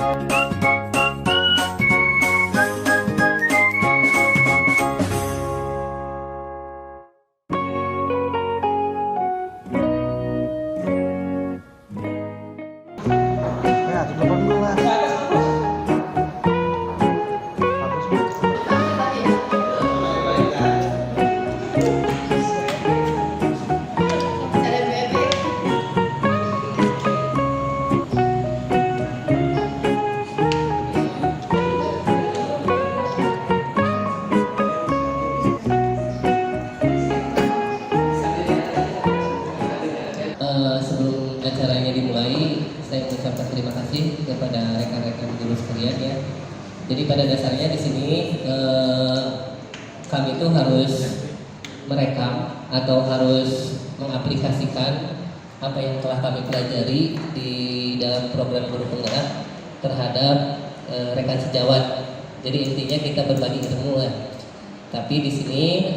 Ya, 18. Sebelum acaranya dimulai, saya mengucapkan terima kasih kepada rekan-rekan guru sekalian ya. Jadi pada dasarnya di sini kami itu harus merekam atau harus mengaplikasikan apa yang telah kami pelajari di dalam program guru penggerak terhadap rekan sejawat. Jadi intinya kita berbagi ilmu lah. Tapi di sini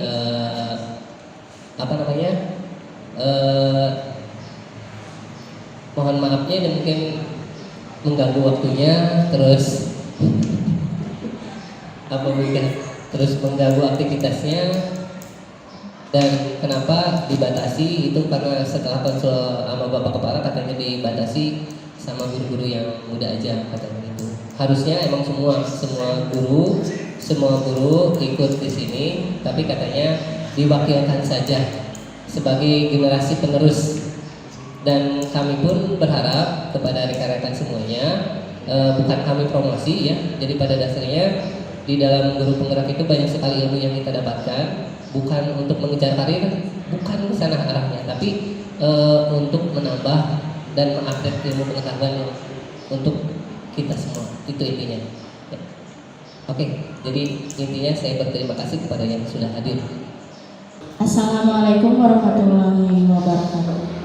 mohon maafnya ini mungkin mengganggu waktunya, terus mengganggu aktivitasnya. Dan kenapa dibatasi itu karena setelah konsul sama Bapak Kepala katanya dibatasi sama guru-guru yang muda aja katanya gitu. Harusnya emang semua guru ikut di sini, tapi katanya diwakilkan saja sebagai generasi penerus. Dan kami pun berharap kepada rekan-rekan semuanya, bukan kami promosi ya, jadi pada dasarnya di dalam guru penggerak itu banyak sekali ilmu yang kita dapatkan, bukan untuk mengejar karir, bukan ke sana arahnya, tapi untuk menambah dan mengupdate ilmu pengetahuan untuk kita semua, itu intinya ya. Oke, jadi intinya saya berterima kasih kepada yang sudah hadir. Assalamualaikum warahmatullahi wabarakatuh.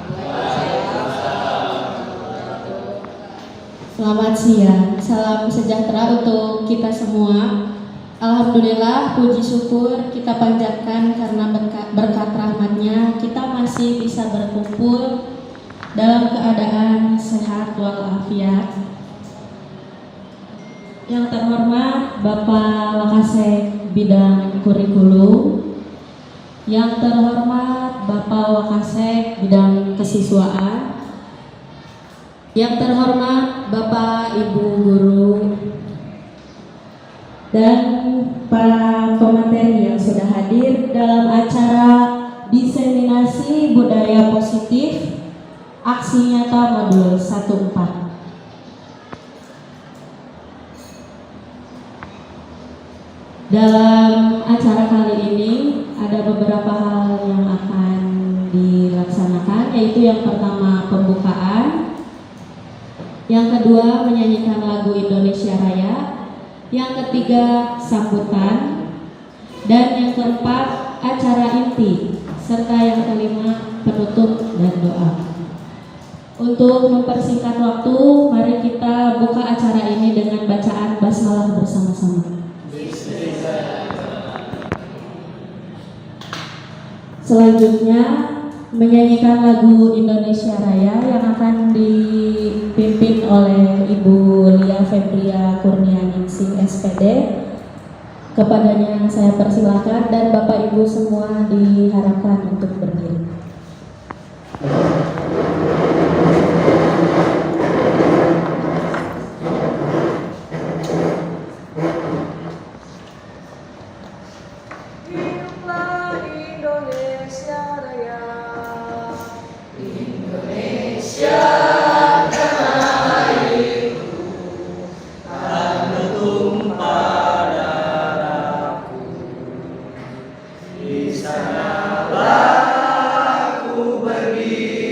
Selamat siang, salam sejahtera untuk kita semua. Alhamdulillah, puji syukur kita panjatkan karena berkat rahmatnya kita masih bisa berkumpul dalam keadaan sehat walafiat. Yang terhormat Bapak Wakasek Bidang Kurikulum, yang terhormat Bapak Wakasek Bidang Kesiswaan, yang terhormat Bapak Ibu Guru, dan para pemateri yang sudah hadir dalam acara diseminasi budaya positif aksi nyata modul 14. Dalam acara kali ini ada beberapa hal yang akan dilaksanakan, yaitu yang pertama pembukaan, yang kedua menyanyikan lagu Indonesia Raya, yang ketiga sambutan, dan yang keempat acara inti, serta yang kelima penutup dan doa. Untuk mempersingkat waktu, mari kita buka acara ini dengan bacaan basmalah bersama-sama. Selanjutnya menyanyikan lagu Indonesia Raya yang akan dipimpin oleh Ibu Lia Febria Kurnianingsih SPD. Kepadanya saya persilakan dan Bapak Ibu semua diharapkan untuk berdiri. Di sanalah aku berdiri.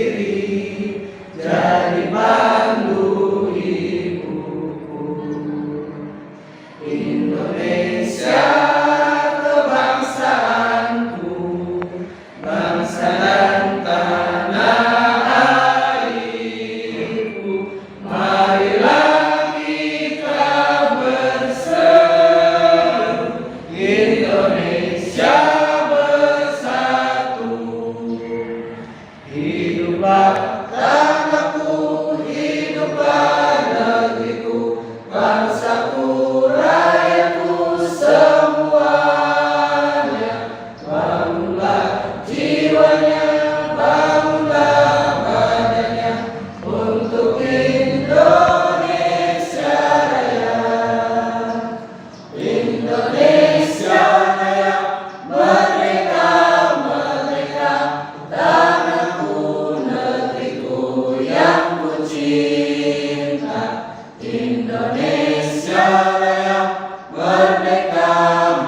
Indonesia Raya, merdeka,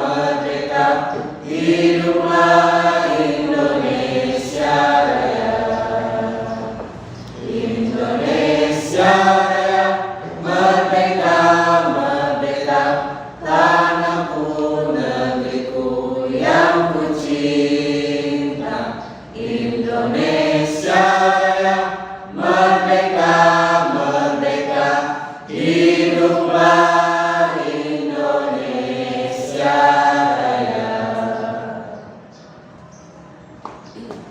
merdeka, hiduplah Indonesia Raya. Indonesia Raya, merdeka, merdeka, tanahku, negeriku yang ku cinta. Indonesia Raya, merdeka, merdeka, hiduplah Indonesia Raya.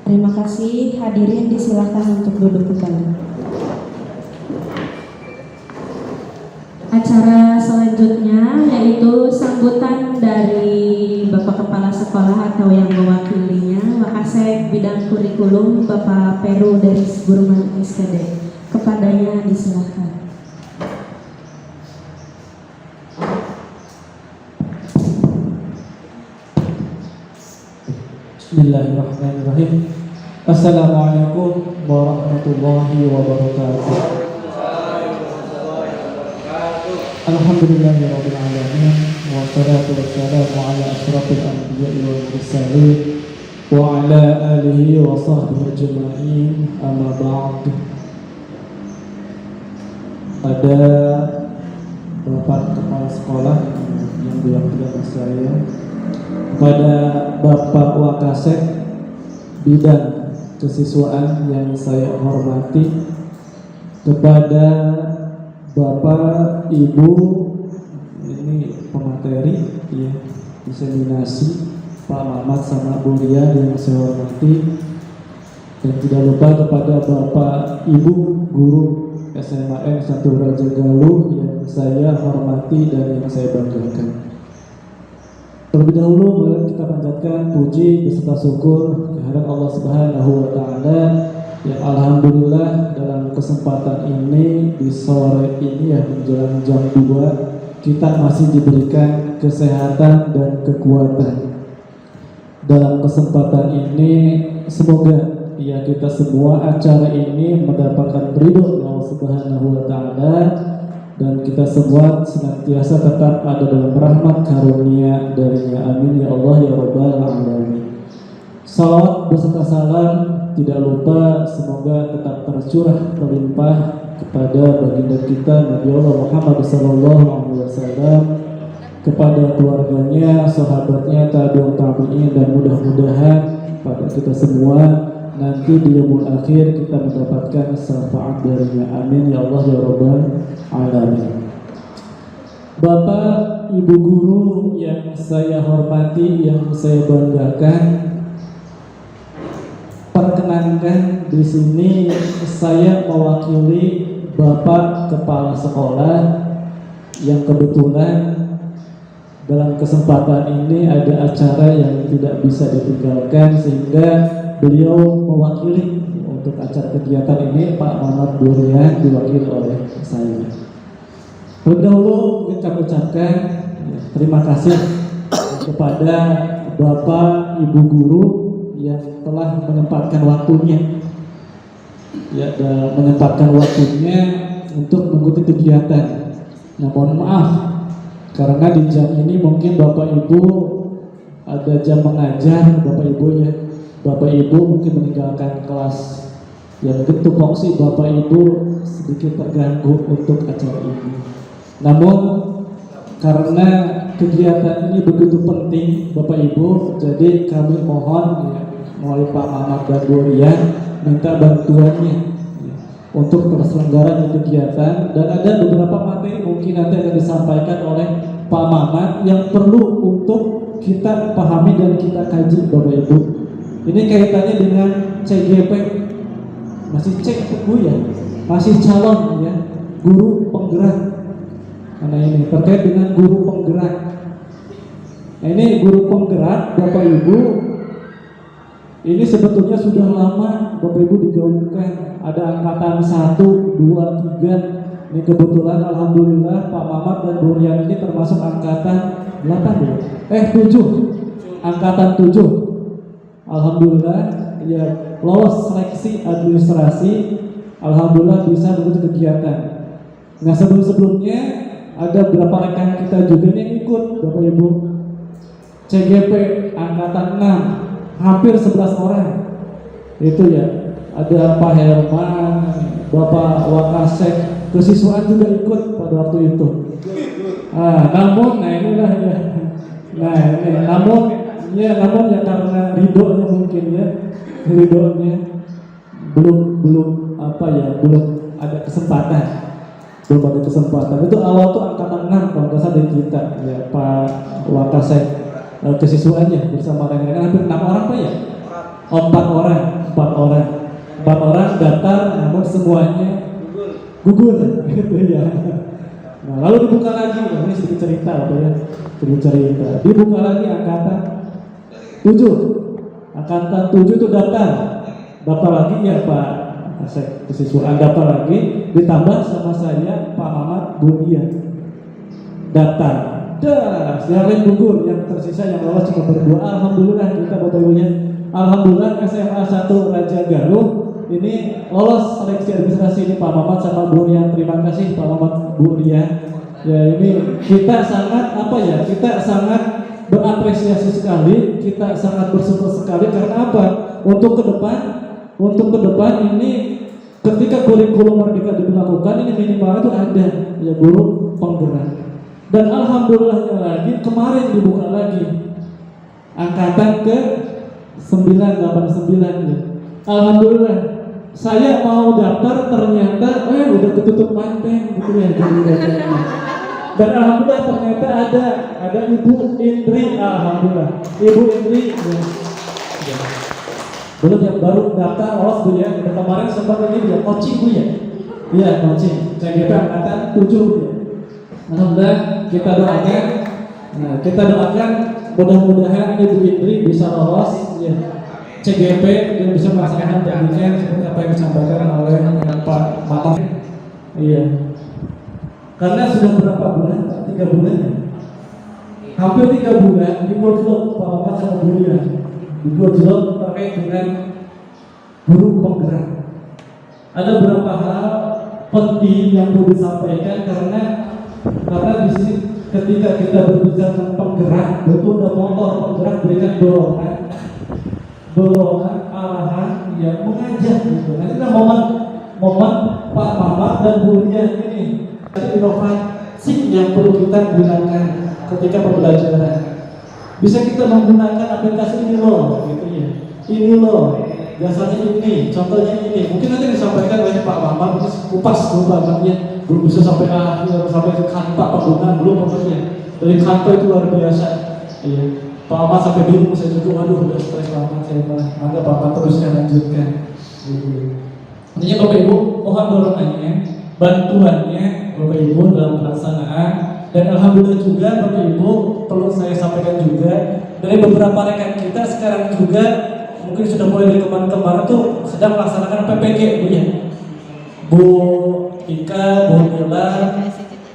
Terima kasih, hadirin disilakan untuk duduk kembali. Acara selanjutnya yaitu sambutan dari Bapak Kepala Sekolah atau yang mewakilinya, Wakasek Bidang Kurikulum Bapak Peru dari Burman SKD. Kepadanya disilakan. Bismillahirrahmanirrahim. Assalamualaikum warahmatullahi wabarakatuh. Alhamdulillahirabbil alamin wassalatu wassalamu ala asyrafil anbiya'i wal mursalin wa ala alihi wa sahbihi ajma'in. Amma ba'd. Ada Bapak Kepala Sekolah yang diwakilkan saya, kepada Bapak Wakasek Bidang Kesiswaan yang saya hormati, kepada Bapak Ibu ini pemateri ya, diseminasi, Pak Mamat sama Bu Ria yang saya hormati, dan tidak lupa kepada Bapak Ibu Guru SMAN 1 Raja Galuh yang saya hormati dan yang saya banggakan. Terlebih dahulu mari kita panjatkan puji beserta syukur kehadirat Allah Subhanahu wa taala yang alhamdulillah dalam kesempatan ini di sore ini ya menjelang jam 2 kita masih diberikan kesehatan dan kekuatan. Dalam kesempatan ini semoga ya kita semua acara ini mendapatkan ridho Allah Subhanahu wa taala dan kita semua senantiasa tetap ada dalam rahmat karunia darinya. Amin ya Allah ya Rabbal alamin. Salawat beserta salam tidak lupa semoga tetap tercurah terlimpah kepada baginda kita Nabi Allah Muhammad SAW, kepada keluarganya, sahabatnya, tabi'un tabi'in, dan mudah-mudahan pada kita semua nanti di yaumul akhir kita mendapatkan syafaat darinya. Amin ya Allah ya Rabbal alamin. Bapak, Ibu guru yang saya hormati, yang saya banggakan, perkenankan di sini saya mewakili Bapak Kepala Sekolah yang kebetulan dalam kesempatan ini ada acara yang tidak bisa ditinggalkan sehingga beliau mewakili untuk acara kegiatan ini. Pak Muhammad Durian diwakili oleh saya. Terlebih dahulu kita ucapkan terima kasih kepada Bapak Ibu guru yang telah menyempatkan waktunya untuk mengikuti kegiatan. Nah, mohon maaf karena di jam ini mungkin Bapak Ibu ada jam mengajar, Bapak Ibu mungkin meninggalkan kelas. Yang tentu fungsi Bapak Ibu sedikit terganggu untuk acara ini. Namun karena kegiatan ini begitu penting Bapak Ibu, jadi kami mohon melalui Pak Mamat dan Bu Rian minta bantuannya untuk terselenggaranya kegiatan, dan ada beberapa materi mungkin nanti akan disampaikan oleh Pak Mamat yang perlu untuk kita pahami dan kita kaji Bapak Ibu. Ini kaitannya dengan CGP, masih cek Bu ya, masih calon ya, guru penggerak. Karena ini terkait dengan guru penggerak. Nah, ini guru penggerak Bapak Ibu, ini sebetulnya sudah lama Bapak Ibu digaungkan. Ada angkatan 1, 2, 3. Ini kebetulan alhamdulillah Pak Mamat dan Bu Rian ini termasuk angkatan 7. Angkatan 7. Alhamdulillah ya lolos seleksi administrasi. Alhamdulillah bisa mengikuti kegiatan. Nah sebelum-sebelumnya ada beberapa rekan kita juga nih yang ikut Bapak Ibu. CGP angkatan 6 hampir 11 orang. Itu ya. Ada Pak Herman, Bapak Wakasek, kesiswaan juga ikut pada waktu itu. Namun inilah ya. Namun ya karena ridhonya mungkin ya. Ridhonya belum ada kesempatan. Itu awal tuh angkatan 6 kalau nggak salah dari kita ya Pak Wakasek, kesiswaannya bersama rekan-rekan hampir 6 orang Pak ya? 4 orang daftar namun semuanya gugur gitu ya. Nah, lalu dibuka lagi, ini sedikit cerita Pak ya. Dibuka lagi angkatan 7. Angkatan 7 itu daftar lagi ya Pak kesiswaan, daftar lagi ditambah sama saya Pak Mamat Budia daftar. Yang lain gugur, yang tersisa yang lolos cuma berdua. Alhamdulillah kita Bapak Ibunya. Alhamdulillah SMA 1 Raja Galuh ini lolos seleksi administrasi ini Pak Mamat sama Bu Rian. Terima kasih Pak Mamat Bu Rian. Ya ini kita sangat kita sangat berapresiasi sekali, kita sangat bersyukur sekali karena apa? Untuk ke depan ini ketika kurikulum Merdeka diberlakukan ini minimal itu ada ya guru penggerak. Dan alhamdulillahnya lagi kemarin dibuka lagi angkatan ke 989 ya. Alhamdulillah saya mau daftar ternyata udah ketutup manten gitu ya. Dan alhamdulillah ternyata ada Ibu Indri, alhamdulillah Ibu Indri ya. Belum yang baru daftar lolos Bu ya. Kemarin sempat ini dia coaching Bu ya. Iya coaching CGP angkatan 7 ya. Alhamdulillah kita doakan mudah-mudahan Ibu Indri bisa lolos ya CGP dan bisa melaksanakan janjinya seperti apa yang disampaikan oleh Pak Mamat. Iya. Karena sudah berapa bulan? 3 bulan ya? Hampir 3 bulan dibuat Pak Mamat sama Bu ya. Dibuat terkait dengan guru penggerak. Ada beberapa hal penting yang perlu disampaikan karena di sini ketika kita berbicara tentang penggerak, betul ada motor penggerak berikan dorongan arahan yang mengajak gitu. Nanti ada momen Pak Mamat dan Bu Ria ini inovasi yang perlu kita gunakan ketika pembelajaran. Bisa kita menggunakan aplikasi ini loh, gitu ya. Ini loh, dasarnya ini, contohnya ini. Mungkin nanti disampaikan oleh Pak Mamat, kupas bangetnya. Belum bisa sampai akhir, sampai ke kantor penggunaan belum pokoknya. Dari kantor itu luar biasa. Iya. Pak Mamat sampai bingung, saya juga udah stres banget saya malah. Maka Pak Mamat terusnya lanjutkan. Intinya Bapak Ibu, mohon dorongannya, bantuannya Bapak Ibu dalam pelaksanaan. Dan alhamdulillah juga Bapak Ibu perlu saya sampaikan juga dari beberapa rekan kita sekarang juga mungkin sudah mulai dari kemarin tuh sedang melaksanakan PPG Bu ya. Bu Ika, Bu Mila,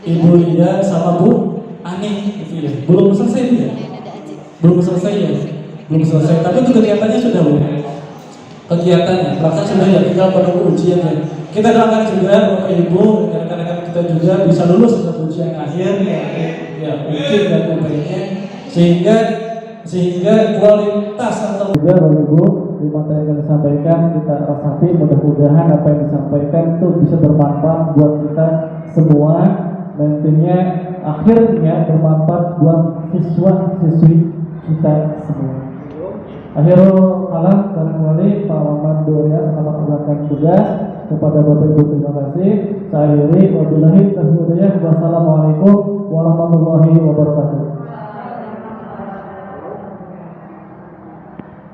Ibu Lia sama Bu Ani gitu ya. Belum selesai Bu ya? Belum selesai ya? Belum selesai, tapi untuk kegiatannya sudah Bu. Kegiatannya, pelaksanaan sudah ya, tinggal menunggu ujian ya. Kita doakan juga Bapak Ibu, rekan-rekan kita juga bisa lulus untuk ujian akhir ya mungkin dan lainnya sehingga kualitas atau juga Bapak Ibu di materi yang disampaikan kita resapi, mudah-mudahan apa yang disampaikan itu bisa bermanfaat buat kita semua, nantinya akhirnya bermanfaat buat siswa-siswi kita semua. Akhirul kalam barangkali Pak Muhammad Doria selamat menjalankan tugas. Kepada Bapak Ibu terima kasih. Saya akhiri wabillahi taufiq. Wassalamualaikum warahmatullahi wabarakatuh.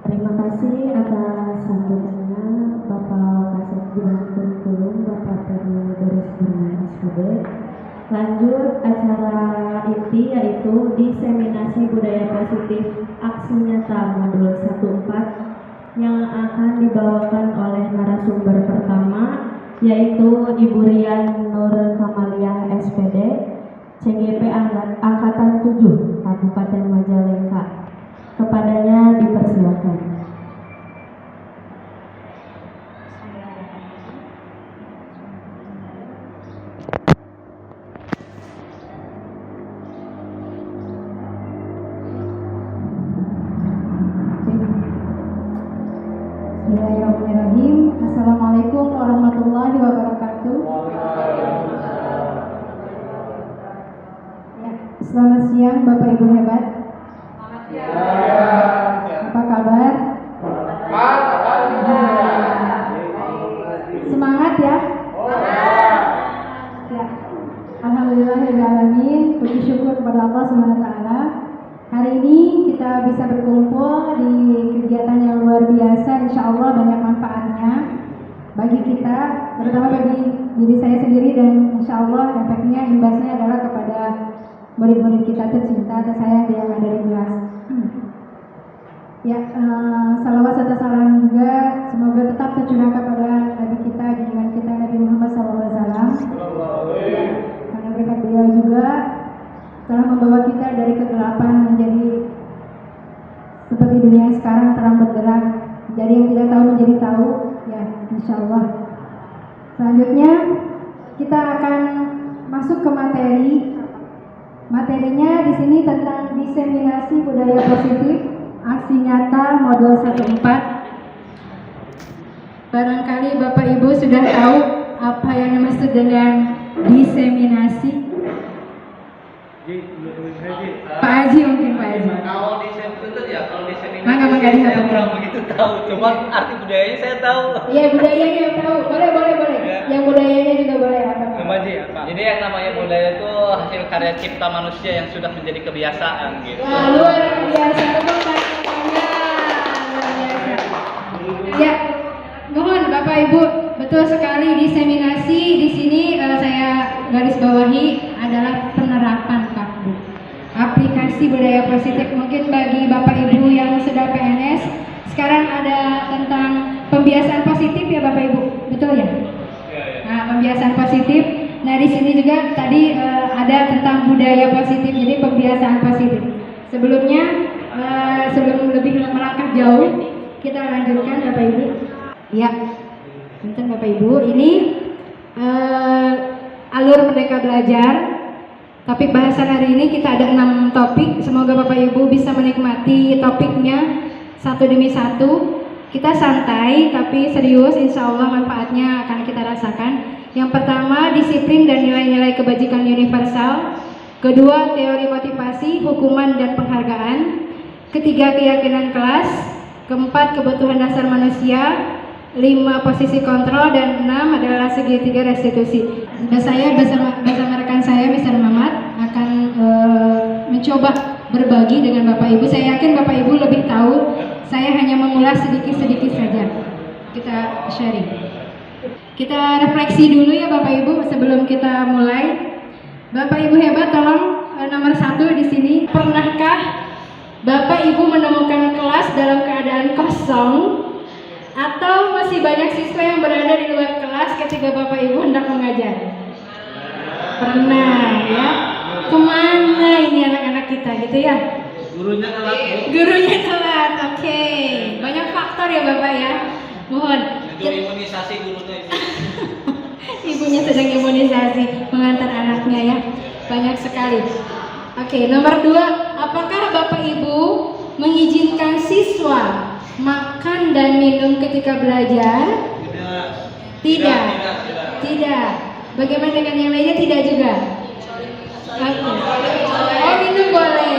Terima kasih atas sambutannya Bapak Kasih Bidang Kurikulum Bapak Teguh Doris Burman SPD. Lanjut acara inti yaitu diseminasi budaya positif aksi nyata modul 14 yang akan dibawakan oleh narasumber pertama yaitu Ibu Rian Nur Kamaliah SPD, CGP Angkatan 7 Kabupaten Majalengka. Kepadanya dipersilakan. Selamat siang Bapak Ibu hebat. Apa kabar? Semangat ya. Ya. Alhamdulillahirrahmanirrahim. Puji syukur kepada Allah SWT. Hari ini kita bisa berkumpul di kegiatan yang luar biasa. Insya Allah banyak manfaatnya bagi kita, terutama bagi diri saya sendiri, dan insya Allah efeknya, imbasnya adalah kepada murid-murid kita tercinta atau saya yang ada di kelas. Ya, salawat serta salam juga semoga tetap tercurah kepada Nabi kita, junjungan kita Nabi Muhammad SAW. Karena berkat beliau juga telah membawa kita dari kegelapan menjadi seperti dunia yang sekarang terang benderang. Jadi yang tidak tahu menjadi tahu, ya insya Allah. Selanjutnya kita akan masuk ke materi. Materinya di sini tentang diseminasi budaya positif, aksi nyata modul 14. Barangkali Bapak Ibu sudah tahu apa yang dimaksud dengan diseminasi. Pak Haji mungkin Pak Haji. Kalau diseminasi ya, kalau diseminasi Mangga saya kurang begitu tahu, cuman arti budayanya saya tahu. Iya, budayanya yang tahu. Boleh. Yang budayanya juga boleh apa? Coba Ji, apa? Jadi yang namanya budaya itu hasil karya cipta manusia yang sudah menjadi kebiasaan gitu. Wah, luar biasa. Tepuk tangannya. Luar biasa. Ya, mohon Bapak Ibu, betul sekali diseminasi di sini saya garis bawahi adalah penerapan Pak Bu. Aplikasi budaya positif mungkin bagi Bapak Ibu yang sudah PNS. Sekarang ada tentang pembiasaan positif ya Bapak Ibu, betul ya? Nah, pembiasaan positif. Nah, di sini juga tadi ada tentang budaya positif, jadi pembiasaan positif. Sebelumnya, sebelum lebih melangkah jauh, kita lanjutkan Bapak Ibu. Ya, bentar Bapak Ibu. Ini alur Merdeka Belajar. Topik bahasan hari ini kita ada 6 topik. Semoga Bapak Ibu bisa menikmati topiknya satu demi satu. Kita santai tapi serius, insya Allah manfaatnya akan kita rasakan. Yang pertama, disiplin dan nilai-nilai kebajikan universal. Kedua, teori motivasi, hukuman dan penghargaan. Ketiga, keyakinan kelas. Keempat, kebutuhan dasar manusia. 5, posisi kontrol. Dan 6 adalah segitiga restitusi. Saya bersama rekan saya, Mr. Mamat, akan mencoba berbagi dengan Bapak Ibu. Saya yakin Bapak Ibu lebih tahu. Saya hanya mengulas sedikit-sedikit saja. Kita sharing. Kita refleksi dulu ya Bapak Ibu sebelum kita mulai. Bapak Ibu hebat, tolong nomor 1 di sini. Pernahkah Bapak Ibu menemukan kelas dalam keadaan kosong atau masih banyak siswa yang berada di luar kelas ketika Bapak Ibu hendak mengajar? Pernah ya? Kemana ini anak-anak kita gitu ya? Gurunya telat, oke. Banyak faktor ya Bapak ya. Mohon. Itu imunisasi gurunya itu. Ibunya sedang imunisasi mengantar anaknya ya. Banyak sekali. Oke, nomor 2. Apakah Bapak Ibu mengizinkan siswa makan dan minum ketika belajar? Tidak. Bagaimana dengan yang lainnya? Tidak juga. Oke. Oh, minum boleh.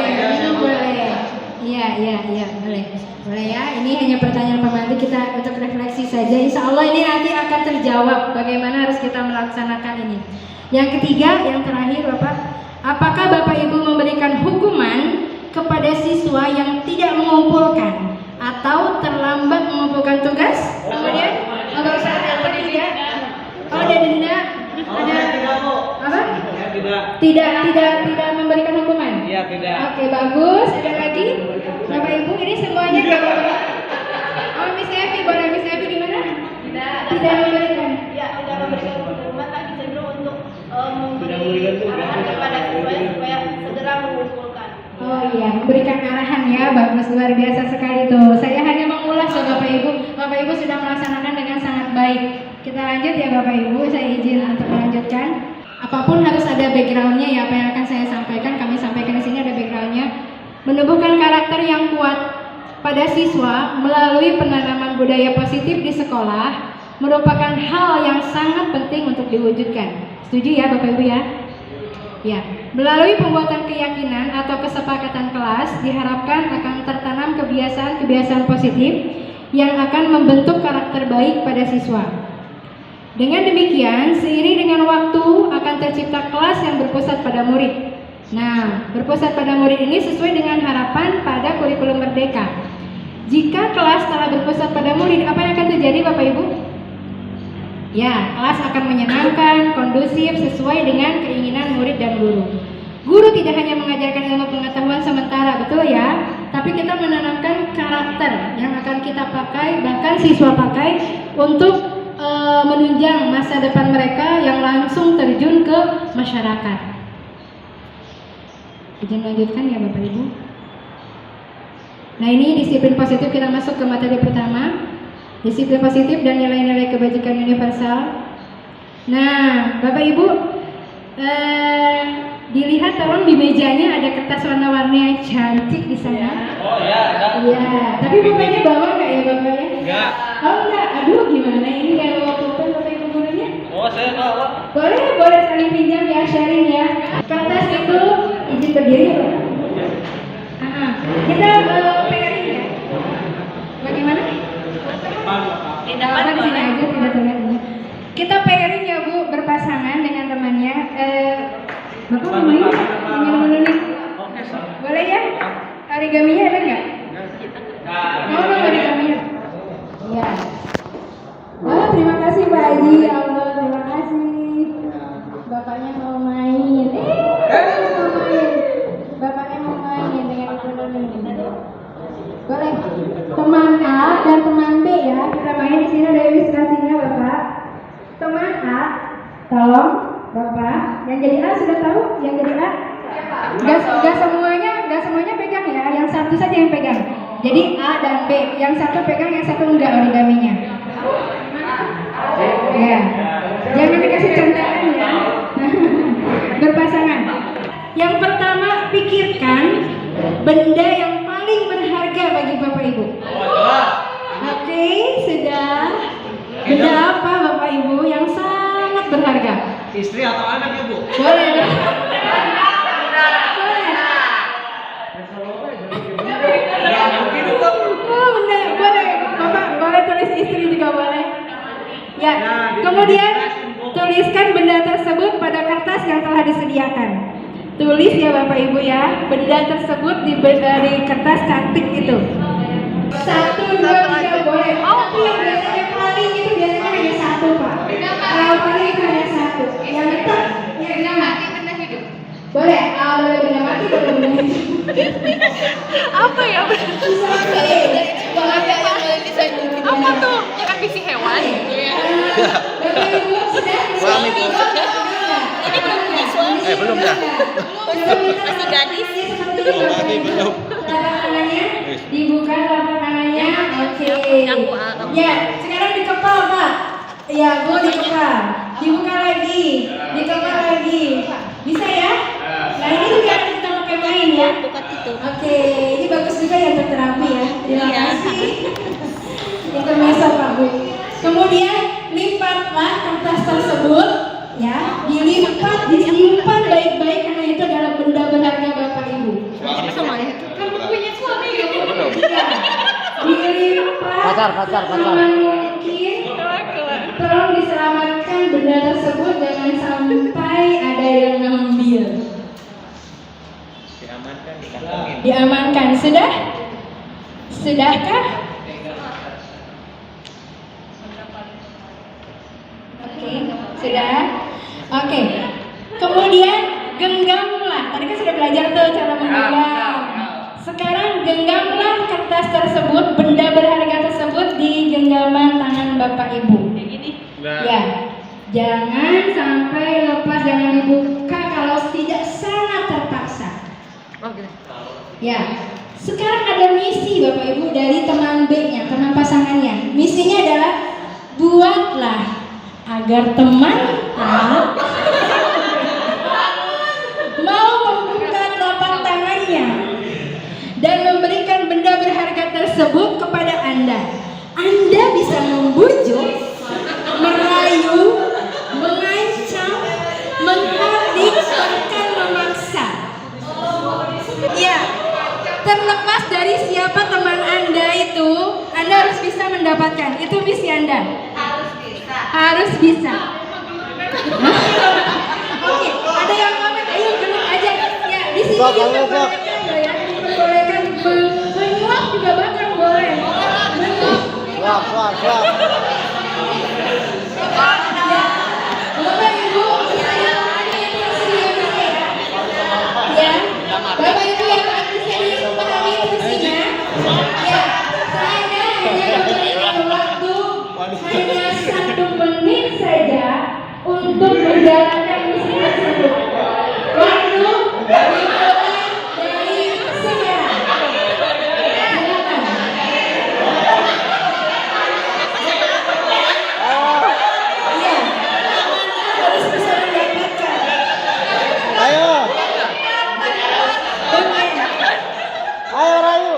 Iya, boleh ya. Ini hanya pertanyaan pembantu kita untuk refleksi saja. Insya Allah ini nanti akan terjawab bagaimana harus kita melaksanakan ini. Yang ketiga, yang terakhir Bapak, apakah Bapak Ibu memberikan hukuman kepada siswa yang tidak mengumpulkan atau terlambat mengumpulkan tugas? Kemudian, ada denda? Ada apa? Tidak memberikan hukuman? Iya, tidak. Oke, bagus. Ada lagi? Bapak Ibu, ini semuanya kalau oh, Miss Evi, boleh Miss Evi di mana? Tidak memberikan. Ya, tidak memberikan hukuman, tapi cenderung untuk memberi arahan kepada siswanya supaya segera mengumpulkan. Oh iya, memberikan arahan ya, bagus, luar biasa sekali tuh. Saya hanya mengulas ya Bapak Ibu. Bapak Ibu sudah melaksanakan dengan sangat baik. Kita lanjut ya Bapak Ibu, saya izin untuk melanjutkan. Apapun harus ada backgroundnya ya, apa yang akan saya sampaikan, kami sampaikan di sini ada backgroundnya. Menumbuhkan karakter yang kuat pada siswa melalui penanaman budaya positif di sekolah merupakan hal yang sangat penting untuk diwujudkan. Setuju ya Bapak Ibu ya? Ya, melalui pembuatan keyakinan atau kesepakatan kelas diharapkan akan tertanam kebiasaan-kebiasaan positif yang akan membentuk karakter baik pada siswa. Dengan demikian, seiring dengan waktu akan tercipta kelas yang berpusat pada murid. Nah, berpusat pada murid ini sesuai dengan harapan pada kurikulum Merdeka. Jika kelas telah berpusat pada murid, apa yang akan terjadi Bapak Ibu? Ya, kelas akan menyenangkan, kondusif, sesuai dengan keinginan murid dan guru. Guru tidak hanya mengajarkan ilmu pengetahuan sementara, betul ya? Tapi kita menanamkan karakter yang akan kita pakai, bahkan siswa pakai untuk menunjang masa depan mereka yang langsung terjun ke masyarakat. Izin lanjutkan ya Bapak Ibu. Nah, ini disiplin positif, kita masuk ke materi pertama. Disiplin positif dan nilai-nilai kebajikan universal. Nah, Bapak Ibu, dilihat tolong di mejanya ada kertas warna-warni yang cantik di sana. Oh ya, ada. Iya, tapi Bapaknya bawa nggak ya Bapaknya? Enggak. Oh enggak, aduh gimana ini nggak bawa pulpen Bapak Ibu gurunya? Oh, saya bawa. Boleh saling pinjam ya, sharing ya. Kertas itu izin berdiri ya Pak? Kita pairing ya? Bagaimana? Di depan di sini aja, tidak terlihat ini. Kita pairing ya Bu, berpasangan dengan temannya. Bapak mau main nggak? Ingin menulis? Boleh ya? Origaminya ada nggak? Mau dong origaminya? Iya. Oh, terima kasih Pak Haji. Ya Allah, terima kasih. Bapaknya mau main. Bapaknya mau main dengan ekonomi. Boleh. Teman A dan teman B ya. Kita main di sini ada ilustrasinya Bapak. Teman A, tolong Bapak. Yang jadi A sudah tahu? Yang jadi A? Gak semuanya pegang ya. Yang satu saja yang pegang. Jadi A dan B. Yang satu pegang, yang satu enggak origaminya. Ya. Jangan dikasih contekan ya. Berpasangan. Yang pertama, pikirkan benda yang paling berharga bagi Bapak Ibu. Oke, sudah. Benda apa Bapak Ibu yang sangat berharga? Istri atau anak ya, Bu? Boleh. Oh, benda boleh. Bapak boleh tulis istri juga boleh. Ya. Kemudian tuliskan benda tersebut pada kertas yang telah disediakan. Tulis ya Bapak Ibu ya, benda tersebut di kertas cantik itu. 1, 2, 3 boleh. Tapi yang biasanya paling itu biasanya hanya 1 Pak. Kalau paling itu hanya 1. Yang itu yang mati benda hidup. Boleh. Boleh benda mati, boleh benda hidup. Apa ya? Apa tuh? Ya kan visi hewan gitu ya. Bapak Ibu sudah Ini belum suami. Belum ya? Masih gadis. Belum. Telapak tangannya dibuka, telapak tangannya. Oke. Ya, sekarang dikepal Pak. Ya, Bu dikepal. Dibuka lagi, dikepal lagi. Bisa ya? Nah ini juga kita pakai main ya. Oke, ini bagus juga ya untuk terapi ya. Terima kasih. Intermezzo Pak Bu. Kemudian lipatlah kertas tersebut. Ya, dilipat, disimpan baik-baik karena itu adalah benda berharga Bapak Ibu. Sama ya. Kan punya suami gitu. Dilipat. Pacar. Mungkin. Tolong diselamatkan benda tersebut, jangan sampai ada yang ngambil. Diamankan, dikantongin. Diamankan, sudah? Sudahkah? Oke, sudah. Oke. Kemudian genggamlah. Tadi kan sudah belajar tuh cara menggenggam. Sekarang genggamlah kertas tersebut, benda berharga tersebut di genggaman tangan Bapak Ibu. Ya. Jangan sampai lepas, jangan dibuka kalau tidak sangat terpaksa. Ya. Sekarang ada misi Bapak Ibu dari teman B-nya, teman pasangannya. Misinya adalah buatlah agar teman A mau membuka telapak tangannya dan memberikan benda berharga tersebut kepada Anda. Anda bisa membujuk, merayu, mengancam, menghardik, bahkan terlepas dari siapa teman Anda itu, Anda harus bisa mendapatkan. Itu misi Anda. Harus bisa. Oke, ada yang komen, ayo gelut aja. Ya, di sini diperbolehkan loh ya, diperbolehkan menyuap juga bahkan boleh. Menyuap. Bapak Ibu, saya ada yang tersedia ya. Ya, Bapak Ibu yang bisa dipahami fungsinya. Ya, saya hanya memberikan waktu hanya 1 menit saja untuk menjalankan misi tersebut. Waktu dimulai dari sekarang. Silakan. Iya, harus bisa mendapatkan. Ayo. Oke. Ayo Rayu.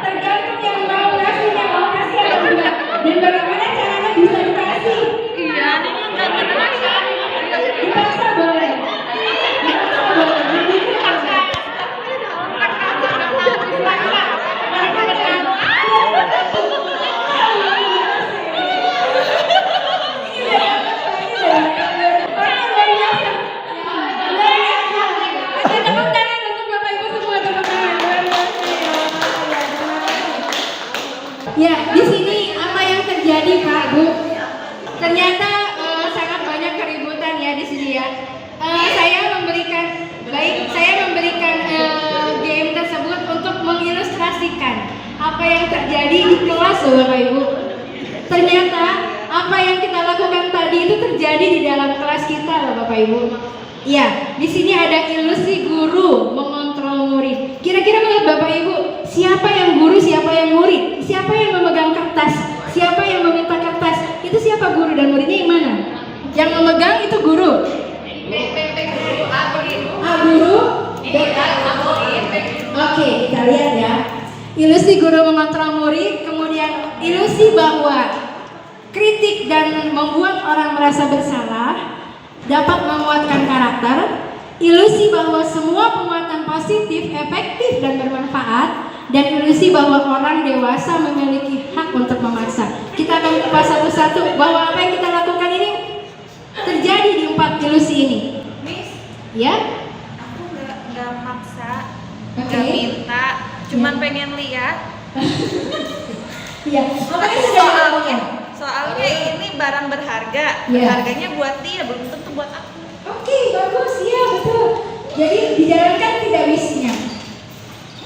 Tergantung yang mau kasih, yang mau kasih atau enggak. Dan bagaimana caranya bisa dikasih? Iya, ini enggak dipaksa. Dipaksa boleh. Dipaksa boleh. Dipaksa. Ya, di sini apa yang terjadi Pak Bu? Ternyata sangat banyak keributan ya di sini ya. Saya memberikan game tersebut untuk mengilustrasikan apa yang terjadi di kelas loh Bapak Ibu. Ternyata apa yang kita lakukan tadi itu terjadi di dalam kelas kita loh Bapak Ibu. Ya, di sini ada ilusi guru mengontrol murid. Kira-kira menurut Bapak Ibu, siapa yang guru, siapa yang murid? Siapa yang memegang kertas? Siapa yang meminta kertas? Itu siapa guru dan muridnya yang mana? Yang memegang itu guru. A guru, B Oke, kita lihat ya. Ilusi guru mengontrol murid, kemudian ilusi bahwa kritik dan membuat orang merasa bersalah dapat menguatkan karakter, ilusi bahwa semua penguatan positif, efektif dan bermanfaat, dan ilusi bahwa orang dewasa memiliki hak untuk memaksa. Kita akan kupas satu-satu bahwa apa yang kita lakukan ini terjadi di 4 ilusi ini. Miss, Ya? aku nggak maksa, Oke. nggak minta, cuman pengen lihat. Iya. Makanya sudah dilakukan. Soalnya ini barang berharga, Iya. harganya buat dia, belum tentu buat aku. Oke, bagus. Iya, betul. Jadi dijalankan tidak misinya.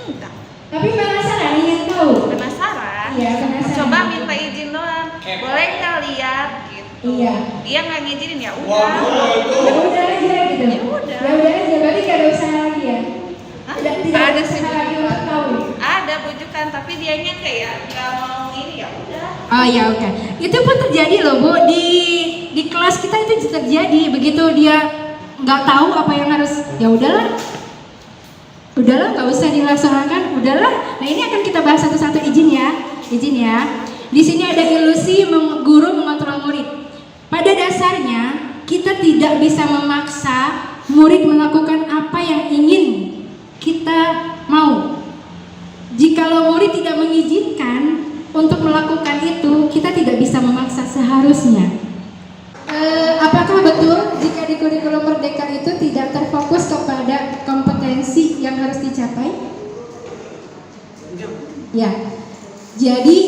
Enggak, Tapi penasaran ingin tahu. penasaran. Iya, penasaran. Coba minta izin doang, boleh nggak lihat gitu. Iya. Dia nggak ngizinin ya udah. Ya udah aja gitu. Ya udah. Ya udah aja, berarti gak ada usaha lagi ya. Hah? Tidak ada sih usaha lagi untuk tahu. Ada bujukan, tapi dianya kayak nggak mau ini ya udah. Oh ya oke. Itu pun terjadi loh Bu di kelas kita itu terjadi begitu dia nggak tahu apa yang harus ya udahlah nggak usah dilaksanakan udahlah. Nah ini akan kita bahas satu-satu izin ya. Di sini ada ilusi guru mengontrol murid. Pada dasarnya kita tidak bisa memaksa murid melakukan apa yang ingin kita mau. Jikalau murid tidak mengizinkan untuk melakukan itu, kita tidak bisa memaksa seharusnya. Apakah betul jika di kurikulum Merdeka itu tidak terfokus kepada kompetensi yang harus dicapai? Ya, jadi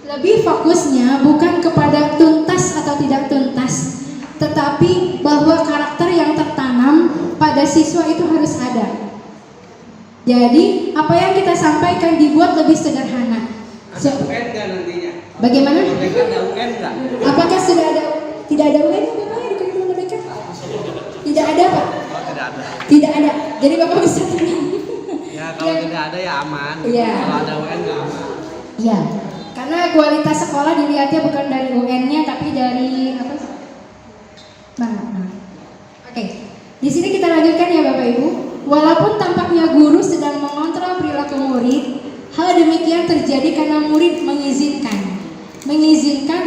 lebih fokusnya bukan kepada tuntas atau tidak tuntas, tetapi bahwa karakter yang tertanam pada siswa itu harus ada. Jadi apa yang kita sampaikan dibuat lebih sederhana. Ada UN nggak nantinya? Bagaimana? Merdeka ada UN nggak? Apakah sudah ada? Tidak ada UN memang di kurikulum Merdeka? Tidak ada Pak? Oh, tidak ada. Tidak ada. Jadi Bapak bisa tenang. Ya kalau tidak ada ya aman. Iya. Kalau ada UN nggak aman. Iya. Karena kualitas sekolah dilihatnya bukan dari UN-nya tapi dari apa? Nah. Oke. Di sini kita lanjutkan ya Bapak Ibu. Walaupun tampaknya guru sedang mengontrol perilaku murid, hal demikian terjadi karena murid mengizinkan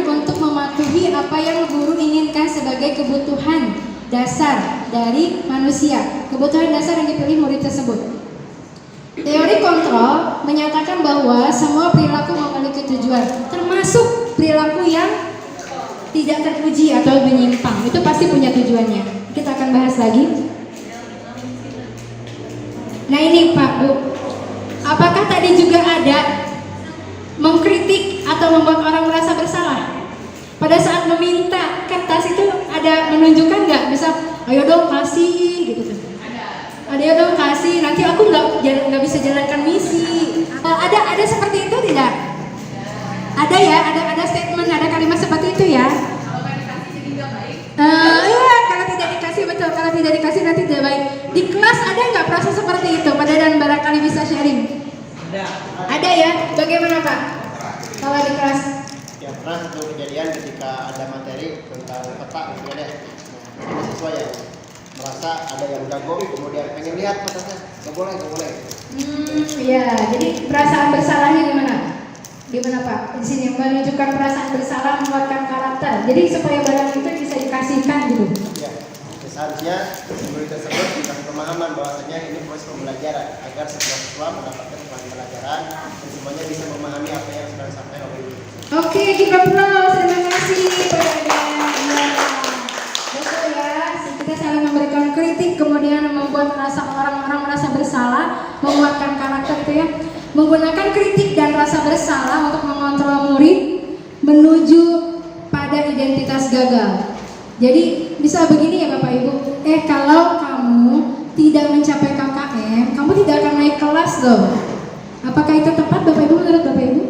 untuk mematuhi apa yang guru inginkan sebagai kebutuhan dasar dari manusia, kebutuhan dasar yang dipilih murid tersebut. Teori kontrol menyatakan bahwa semua perilaku memiliki tujuan, termasuk perilaku yang tidak terpuji atau menyimpang. Itu pasti punya tujuannya. Kita akan bahas lagi. Nah ini Pak Bu, apakah tadi juga ada mengkritik atau membuat orang merasa bersalah? Pada saat meminta kertas itu ada menunjukkan nggak? Bisa, ayo dong kasih gitu tuh. Ayo dong kasih, nanti aku nggak bisa jalankan misi. Ada seperti itu tidak? Ada ya, ada statement, ada kalimat seperti itu ya. Iya, kalau tidak dikasih betul, kalau tidak dikasih nanti tidak baik. Di kelas ada nggak proses seperti itu? Pada dan barangkali bisa sharing. Ada ya. Bagaimana Pak? Kalau di kelas? Ya pernah satu kejadian ketika ada materi tentang peta gitu ya deh. Ada siswa yang merasa ada yang jago, kemudian pengen lihat petanya, nggak boleh. Iya. Jadi perasaan bersalahnya gimana? Gimana Pak? Di sini menunjukkan perasaan bersalah, menguatkan karakter. Jadi supaya barang itu bisa dikasihkan gitu. Ya, seharusnya murid tersebut dikasih pemahaman bahwasanya ini proses pembelajaran agar semua siswa mendapatkan pelajaran dan semuanya bisa memahami apa yang sudah disampaikan oleh guru. Oke, kita applause. Terima kasih Pak. Betul ya. Kita saling memberikan kritik, kemudian membuat orang-orang merasa bersalah, menguatkan karakter itu ya. Menggunakan kritik dan rasa bersalah untuk mengontrol murid menuju pada identitas gagal. Jadi bisa begini ya Bapak Ibu. Kalau kamu tidak mencapai KKM, kamu tidak akan naik kelas loh. Apakah itu tepat Bapak Ibu, menurut Bapak Ibu?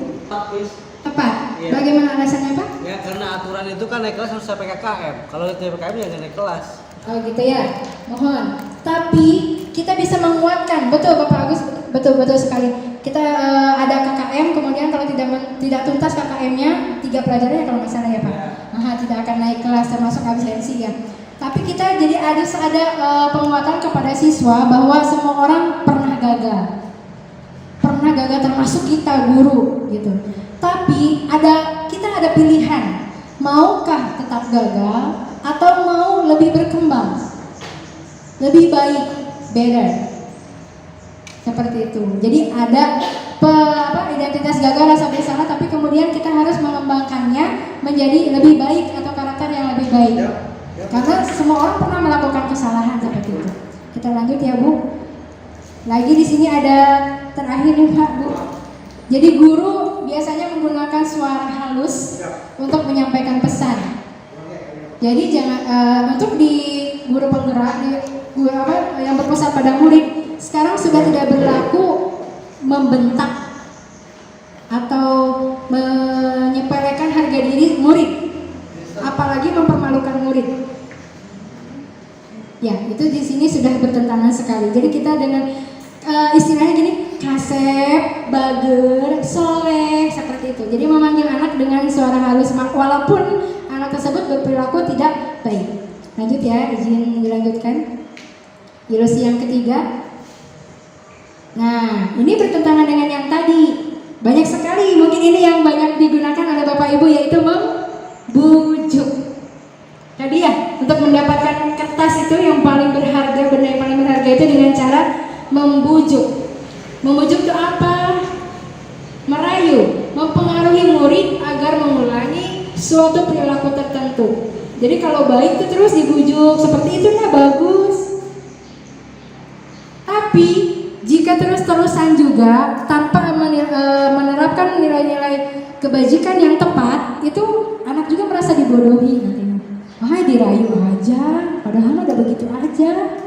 Tepat. Iya. Bagaimana alasannya Pak? Ya karena aturan itu kan naik kelas harus sampai KKM. Kalau itu PKM jangan naik kelas. Oh gitu ya. Mohon. Tapi kita bisa menguatkan. Betul Bapak Agus, betul sekali. Kita ada KKM, kemudian kalau tidak tuntas KKM-nya 3 pelajaran ya kalau nggak salah ya Pak. Tidak akan naik kelas termasuk absensi ya. Tapi kita jadi ada penguatan kepada siswa bahwa semua orang pernah gagal termasuk kita guru gitu. Tapi kita ada pilihan, maukah tetap gagal atau mau lebih berkembang, lebih baik, better. Seperti itu. Jadi ada identitas gagal, rasa bersalah, tapi kemudian kita harus mengembangkannya menjadi lebih baik atau karakter yang lebih baik. Karena semua orang pernah melakukan kesalahan seperti itu. Kita lanjut ya Bu. Lagi di sini ada terakhir nih Pak Bu. Jadi guru biasanya menggunakan suara halus untuk menyampaikan pesan. Jadi jangan untuk di guru penggerak, yang berpusat pada murid. Sekarang sudah tidak berlaku membentak atau menyepelekan harga diri murid, apalagi mempermalukan murid. Ya, itu di sini sudah bertentangan sekali. Jadi kita dengan istilahnya gini, kasep, bager, soleh, seperti itu. Jadi memanggil anak dengan suara halus, walaupun anak tersebut berperilaku tidak baik. Lanjut ya, izin dilanjutkan. Ilusi yang ketiga. Nah, ini bertentangan dengan yang tadi. Banyak sekali, mungkin ini yang banyak digunakan oleh Bapak Ibu, yaitu membujuk. Tadi ya, untuk mendapatkan kertas itu yang paling berharga, benda yang paling berharga itu dengan cara membujuk. Membujuk itu apa? Merayu, mempengaruhi murid agar mengulangi suatu perilaku tertentu. Jadi kalau baik itu terus dibujuk, seperti itu nah bagus. Tapi jika terus-terusan juga tanpa menerapkan nilai-nilai kebajikan yang tepat, itu anak juga merasa dibodohi nantinya. Dirayu aja, padahal udah begitu aja.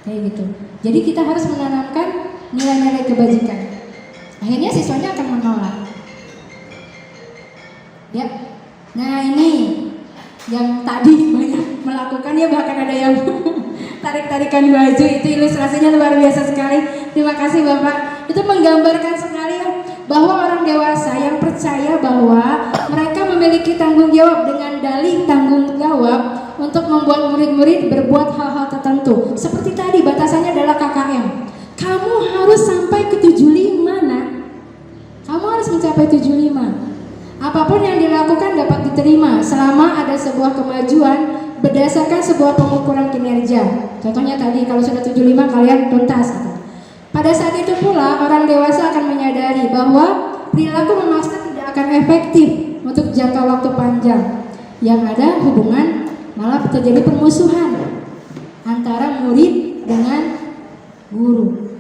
Kayak gitu. Jadi kita harus menanamkan nilai-nilai kebajikan. Akhirnya siswanya akan menolak. Ya, nah ini yang tadi banyak melakukan ya, bahkan ada yang tarik-tarikan baju, itu ilustrasinya luar biasa sekali. Terima kasih Bapak. Itu menggambarkan sekali ya, bahwa orang dewasa yang percaya bahwa mereka memiliki tanggung jawab dengan dalih tanggung jawab untuk membuat murid-murid berbuat hal-hal tertentu. Seperti tadi batasannya adalah KKM. Kamu harus sampai ke 75 nak. Kamu harus mencapai 75. Apapun yang dilakukan dapat diterima selama ada sebuah kemajuan berdasarkan sebuah pengukuran kinerja. Contohnya tadi kalau sudah 75 kalian tuntas. Pada saat itu pula orang dewasa akan menyadari bahwa perilaku memaksa tidak akan efektif untuk jangka waktu panjang. Yang ada hubungan malah terjadi permusuhan antara murid dengan guru.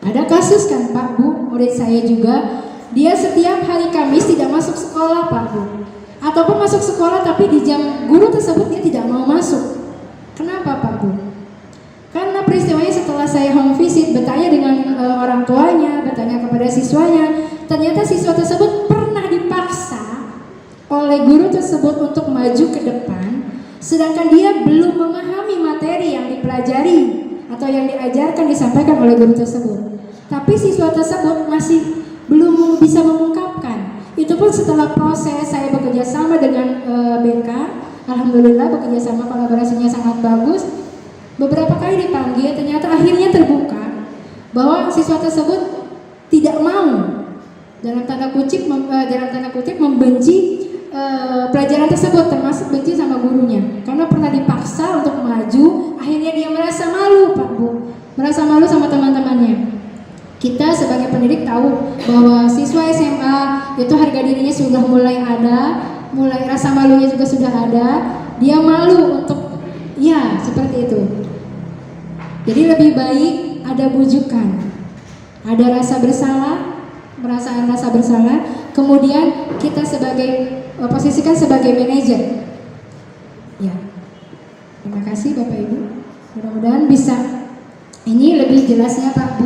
Ada kasus kan Pak Bu, murid saya juga, dia setiap hari Kamis tidak masuk sekolah Pak Bu, ataupun masuk sekolah tapi di jam guru tersebut dia tidak mau masuk. Kenapa Pak Bu? Karena peristiwanya setelah saya home visit, bertanya dengan orang tuanya, bertanya kepada siswanya, ternyata siswa tersebut pernah dipaksa oleh guru tersebut untuk maju ke depan, sedangkan dia belum memahami materi yang dipelajari atau yang diajarkan disampaikan oleh guru tersebut. Tapi siswa tersebut masih belum bisa mengungkapkan. Itu pun setelah proses saya bekerja sama dengan BK, alhamdulillah bekerja sama, kolaborasinya sangat bagus. Beberapa kali dipanggil, ternyata akhirnya terbuka bahwa siswa tersebut tidak mau dalam tanda kutip membenci pelajaran tersebut, termasuk benci sama gurunya karena pernah dipaksa untuk maju. Akhirnya dia merasa malu Pak Bu, merasa malu sama teman-temannya. Kita sebagai pendidik tahu bahwa siswa SMA itu harga dirinya sudah mulai ada, mulai rasa malunya juga sudah ada. Dia malu untuk ya seperti itu. Jadi lebih baik ada bujukan, ada rasa bersalah, merasaan rasa bersalah. Kemudian kita sebagai posisikan sebagai manajer. Ya, terima kasih Bapak Ibu. Mudah-mudahan bisa. Ini lebih jelasnya Pak Bu.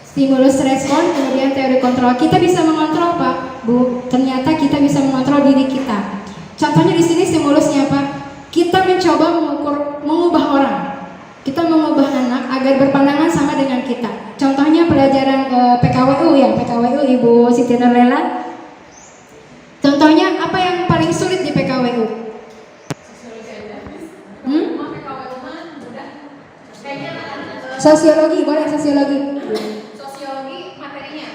Stimulus respon, kemudian teori kontrol. Kita bisa mengontrol Pak Bu. Ternyata kita bisa mengontrol diri kita. Contohnya di sini stimulusnya Pak. Kita mencoba mengubah orang. Kita mengubah anak agar berpandangan sama dengan kita. Contohnya pelajaran PKWU ya, PKWU Ibu Siti Nurlela. Contohnya apa yang paling sulit di PKWU? Sosiologi, boleh sosiologi. Sosiologi materinya.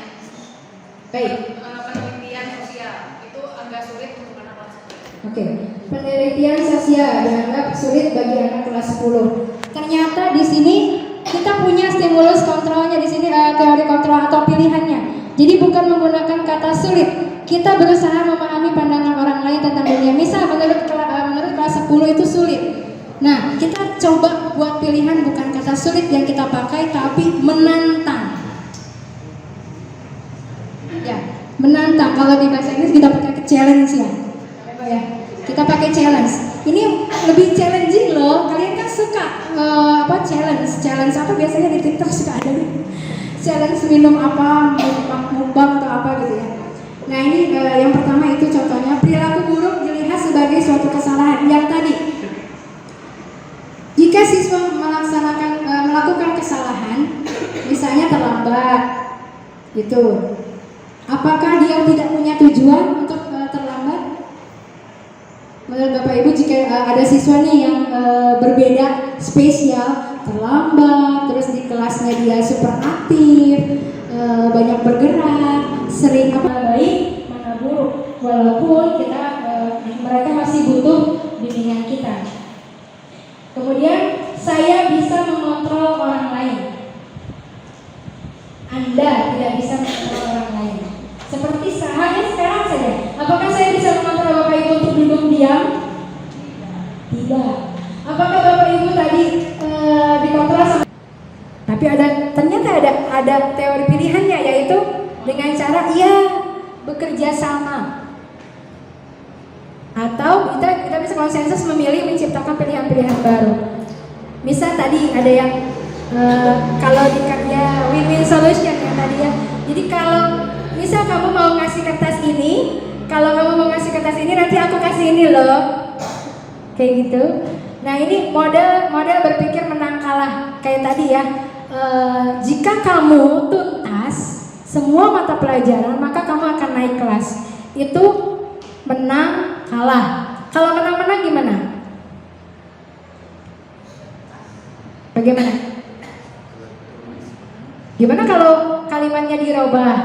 Baik. Penelitian sosial itu agak sulit untuk anak kelas 10. Oke. Penelitian sosial dianggap sulit bagi anak kelas 10. Ternyata di sini kita punya stimulus kontrolnya di sini, teori kontrol atau pilihannya. Jadi bukan menggunakan kata sulit. Kita berusaha memahami pandangan orang lain tentang dunia. Misal menurut kelas 10 itu sulit. Nah, kita coba buat pilihan bukan kata sulit yang kita pakai, tapi menantang. Ya, menantang. Kalau di bahasa Inggris kita pakai challenge ya. Ya, kita pakai challenge. Ini lebih challenging loh. Kalian kan suka challenge apa biasanya di TikTok suka ada nih. Challenge minum apa, mukbang atau apa gitu ya. Nah ini yang pertama itu contohnya perilaku buruk dilihat sebagai suatu kesalahan. Yang tadi, jika siswa melakukan kesalahan, misalnya terlambat, gitu, apakah dia tidak punya tujuan untuk terlambat? Menurut Bapak Ibu, jika ada siswa nih yang berbeda, spesial, terlambat, terus di kelasnya dia super aktif, banyak bergerak, sering apa baik, mana buruk, walaupun kita mereka masih butuh bimbingan kita. Kemudian saya bisa mengontrol orang lain. Anda tidak bisa mengontrol orang lain. Seperti hanya sekarang saja. Apakah saya bisa mengontrol Bapak Ibu untuk duduk diam? Tidak. Apakah Bapak Ibu tadi dikontrol sama? Tapi ternyata ada teori pilihannya, yaitu dengan cara ia bekerja sama. Atau kita bisa konsensus memilih menciptakan pilihan-pilihan baru. Misal tadi ada yang kalau Ya, win-win solution ya tadi ya. Jadi kalau misal kamu mau ngasih kertas ini, kalau kamu mau ngasih kertas ini nanti aku kasih ini loh. Kayak gitu. Nah, ini model berpikir menang kalah kayak tadi ya. Jika kamu tuntas semua mata pelajaran, maka kamu akan naik kelas. Itu menang kalah. Kalau menang-menang gimana? Bagaimana? Gimana kalau kalimatnya dirubah?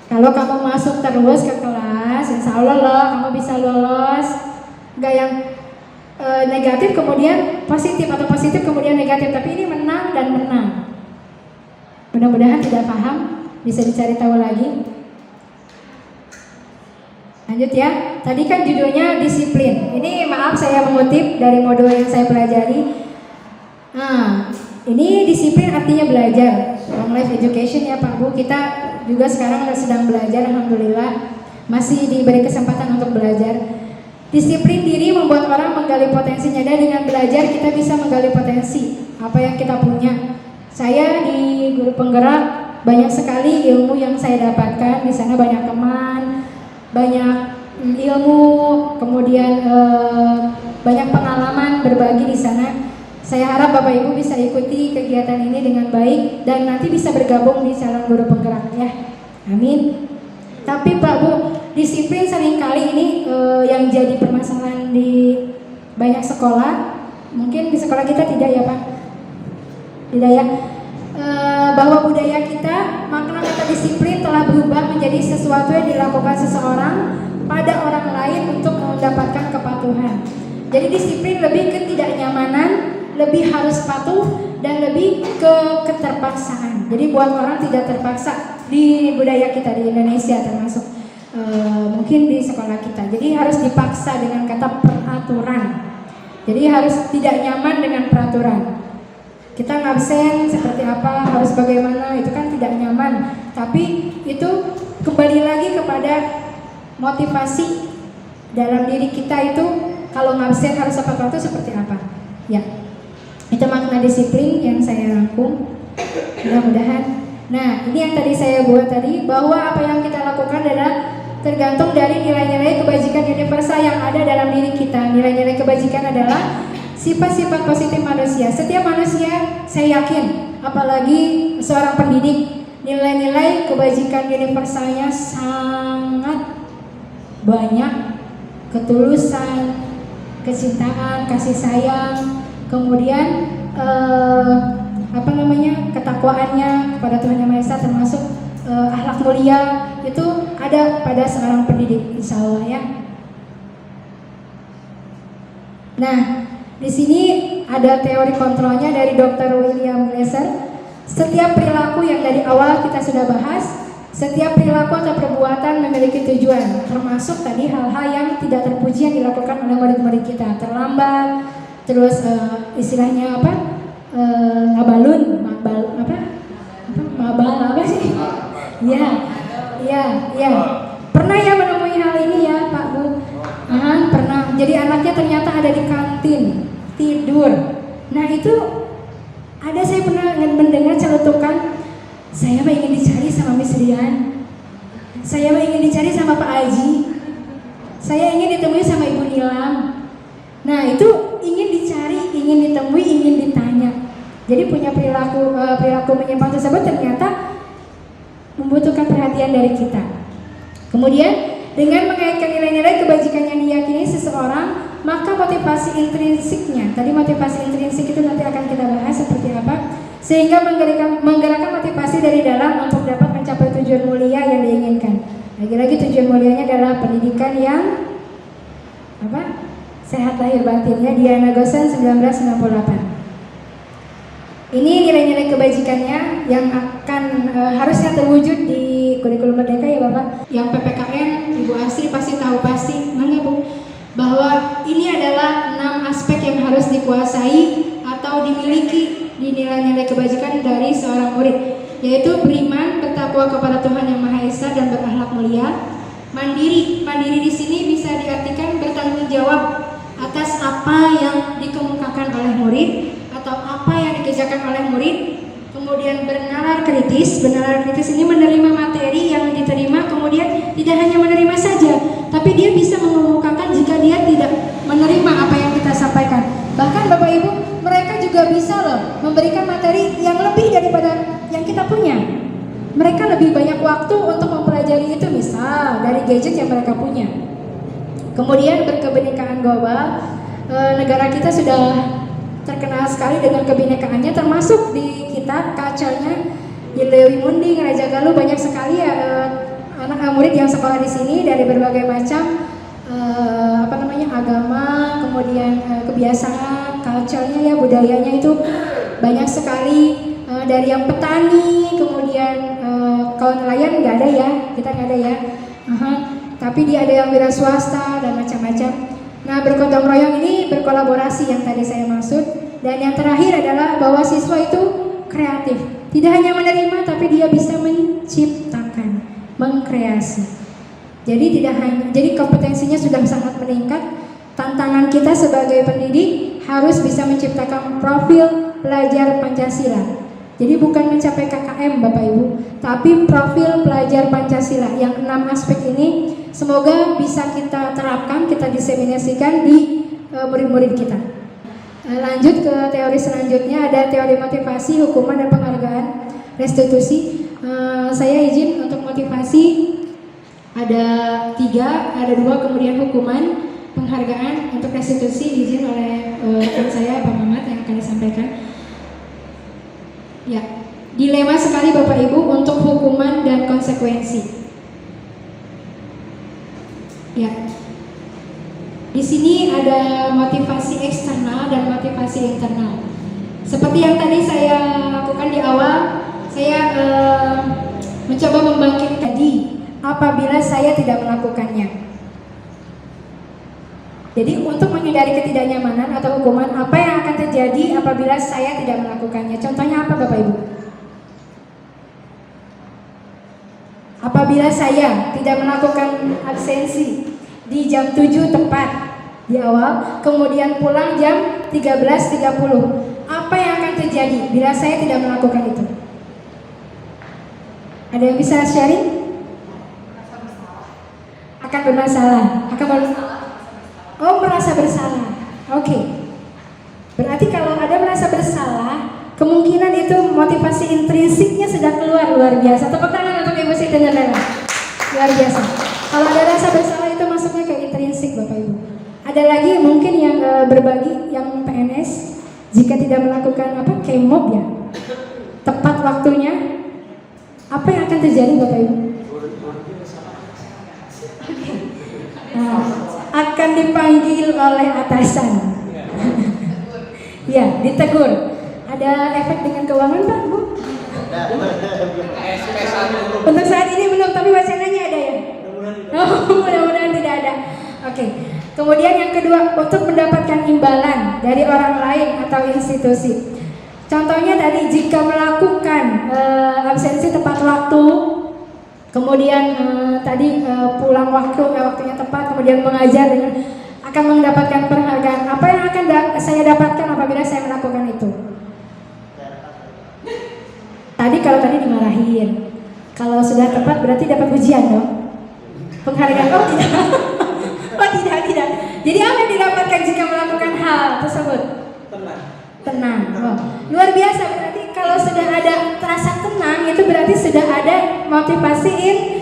Kalau kamu masuk terus ke kelas, insya Allah loh kamu bisa lolos. Gak yang negatif kemudian positif atau positif kemudian negatif, tapi ini menang dan menang. Mudah-mudahan tidak paham, bisa dicari tahu lagi. Lanjut ya, tadi kan judulnya disiplin. Ini maaf saya mengutip dari modul yang saya pelajari. Nah, ini disiplin artinya belajar. Long life education ya Pak Bu, kita juga sekarang sedang belajar, alhamdulillah masih diberi kesempatan untuk belajar. Disiplin diri membuat orang menggali potensinya, dan dengan belajar kita bisa menggali potensi apa yang kita punya. Saya di Guru Penggerak banyak sekali ilmu yang saya dapatkan. Di sana banyak teman, banyak ilmu, kemudian banyak pengalaman berbagi di sana. Saya harap Bapak Ibu bisa ikuti kegiatan ini dengan baik dan nanti bisa bergabung di Salon Guru Penggerak ya. Amin. Tapi Pak Bu, disiplin seringkali ini yang jadi permasalahan di banyak sekolah. Mungkin di sekolah kita tidak ya Pak? Tidak ya. Bahwa budaya kita, makna kata disiplin telah berubah menjadi sesuatu yang dilakukan seseorang pada orang lain untuk mendapatkan kepatuhan. Jadi disiplin lebih ke ketidaknyamanan, lebih harus patuh, dan lebih ke keterpaksaan. Jadi buat orang tidak terpaksa di budaya kita di Indonesia termasuk mungkin di sekolah kita. Jadi harus dipaksa dengan kata peraturan. Jadi harus tidak nyaman dengan peraturan. Kita ngabsen seperti apa, harus bagaimana, itu kan tidak nyaman. Tapi itu kembali lagi kepada motivasi dalam diri kita itu, kalau ngabsen harus tepat waktu seperti apa. Ya, itu makna disiplin yang saya rangkum. Mudah-mudahan. Nah, ini yang tadi saya buat tadi, bahwa apa yang kita lakukan adalah tergantung dari nilai-nilai kebajikan universal yang ada dalam diri kita. Nilai-nilai kebajikan adalah sifat-sifat positif manusia. Setiap manusia, saya yakin, apalagi seorang pendidik, nilai-nilai kebajikan universalnya sangat banyak. Ketulusan, kecintaan, kasih sayang, kemudian ketakwaannya kepada Tuhan Yang Maha Esa, termasuk akhlak mulia, itu ada pada seorang pendidik, insya Allah ya. Nah, di sini ada teori kontrolnya dari Dr. William Glasser. Setiap perilaku yang dari awal kita sudah bahas, setiap perilaku atau perbuatan memiliki tujuan, termasuk tadi hal-hal yang tidak terpuji yang dilakukan oleh murid-murid kita, terlambat, terus istilahnya apa, ngabalun, mabal apa sih? Ya. Pernah ya menemui hal ini ya Pak Bu? Pernah. Jadi anaknya ternyata ada di kantin tidur. Nah itu ada, saya pernah mendengar celetukan, saya mah ingin dicari sama Miss Rian, saya mah ingin dicari sama Pak Aji, saya ingin ditemui sama Ibu Nilam. Nah itu ingin dicari, ingin ditemui, ingin ditanya. Jadi punya perilaku menyimpang tersebut ternyata membutuhkan perhatian dari kita. Kemudian dengan mengaitkan nilai-nilai kebajikan yang diyakini seseorang, maka motivasi intrinsiknya, tadi motivasi intrinsik itu nanti akan kita bahas seperti apa, sehingga menggerakkan motivasi dari dalam untuk dapat mencapai tujuan mulia yang diinginkan. Lagi-lagi tujuan mulianya adalah pendidikan yang sehat lahir batin ya, Diana Gosen 1998. Ini nilai-nilai kebajikannya yang akan harusnya terwujud di kurikulum merdeka ya Bapak. Yang PPKN, Ibu Asri pasti tahu mangga Bu, bahwa ini adalah 6 aspek yang harus dikuasai atau dimiliki di nilai-nilai kebajikan dari seorang murid, yaitu beriman, bertakwa kepada Tuhan Yang Maha Esa dan berakhlak mulia. Mandiri di sini bisa diartikan bertanggung jawab atas apa yang dikemukakan oleh murid atau apa yang dikerjakan oleh murid. Kemudian bernalar kritis. Bernalar kritis ini menerima materi yang diterima, kemudian tidak hanya menerima saja, tapi dia bisa mengemukakan jika dia tidak menerima apa yang kita sampaikan. Bahkan Bapak Ibu, mereka juga bisa loh memberikan materi yang lebih daripada yang kita punya. Mereka lebih banyak waktu untuk mempelajari itu, misal dari gadget yang mereka punya. Kemudian berkebinekaan global, negara kita sudah terkenal sekali dengan kebinekaannya, termasuk di kita culture-nya di Lewi Munding, Raja Galuh, banyak sekali ya anak murid yang sekolah di sini dari berbagai macam agama, kemudian kebiasaan, culture-nya ya, budayanya itu banyak sekali. Dari yang petani, kemudian kalau nelayan nggak ada ya, kita nggak ada ya. Tapi dia ada yang wira swasta dan macam-macam. Nah, bergotong royong ini berkolaborasi yang tadi saya maksud. Dan yang terakhir adalah bahwa siswa itu kreatif. Tidak hanya menerima, tapi dia bisa menciptakan, mengkreasi. Jadi kompetensinya sudah sangat meningkat. Tantangan kita sebagai pendidik harus bisa menciptakan profil pelajar Pancasila. Jadi bukan mencapai KKM Bapak Ibu, tapi profil pelajar Pancasila yang 6 aspek ini semoga bisa kita terapkan, kita diseminasikan di murid-murid kita. Lanjut ke teori selanjutnya, ada teori motivasi, hukuman, dan penghargaan, restitusi. Saya izin untuk motivasi ada 3, ada 2, kemudian hukuman, penghargaan. Untuk restitusi izin oleh rekan saya Pak Mamat yang akan disampaikan. Ya, dilema sekali Bapak Ibu untuk hukuman dan konsekuensi. Ya, di sini ada motivasi eksternal dan motivasi internal. Seperti yang tadi saya lakukan di awal, saya mencoba membangkitkan apabila saya tidak melakukannya. Jadi untuk menghindari ketidaknyamanan atau hukuman, apa yang akan terjadi apabila saya tidak melakukannya? Contohnya apa Bapak Ibu? Apabila saya tidak melakukan absensi di jam 7 tepat di awal, kemudian pulang jam 13.30, apa yang akan terjadi bila saya tidak melakukan itu? Ada yang bisa sharing? Akan bermasalah. Oh, merasa bersalah. Oke. Berarti kalau ada merasa bersalah, kemungkinan itu motivasi intrinsiknya sudah keluar, luar biasa. Tepuk tangan untuk Ibu Siti Nurlela. Luar biasa. Kalau ada rasa bersalah itu masuknya ke intrinsik Bapak Ibu. Ada lagi mungkin yang berbagi, yang PNS, jika tidak melakukan kemob ya, tepat waktunya, apa yang akan terjadi Bapak Ibu? Akan dipanggil oleh atasan. Ya, ditegur. Ada efek dengan keuangan Pak, Bu? Untuk saat ini belum, tapi wacananya ada ya? Mudah-mudahan tidak ada. Oke. Kemudian yang kedua, untuk mendapatkan imbalan dari orang lain atau institusi. Contohnya tadi, jika melakukan absensi tepat waktu, kemudian tadi pulang waktunya tepat, kemudian mengajar dengan akan mendapatkan penghargaan. Apa yang akan saya dapatkan apabila saya melakukan itu? Kalau tadi dimarahin, kalau sudah tepat berarti dapat pujian dong. Penghargaan? Oh tidak. Oh tidak. Jadi apa yang didapatkan jika melakukan hal tersebut? Tenang. Oh, luar biasa, berarti kalau sudah ada terasa tenang itu berarti sudah ada motivasi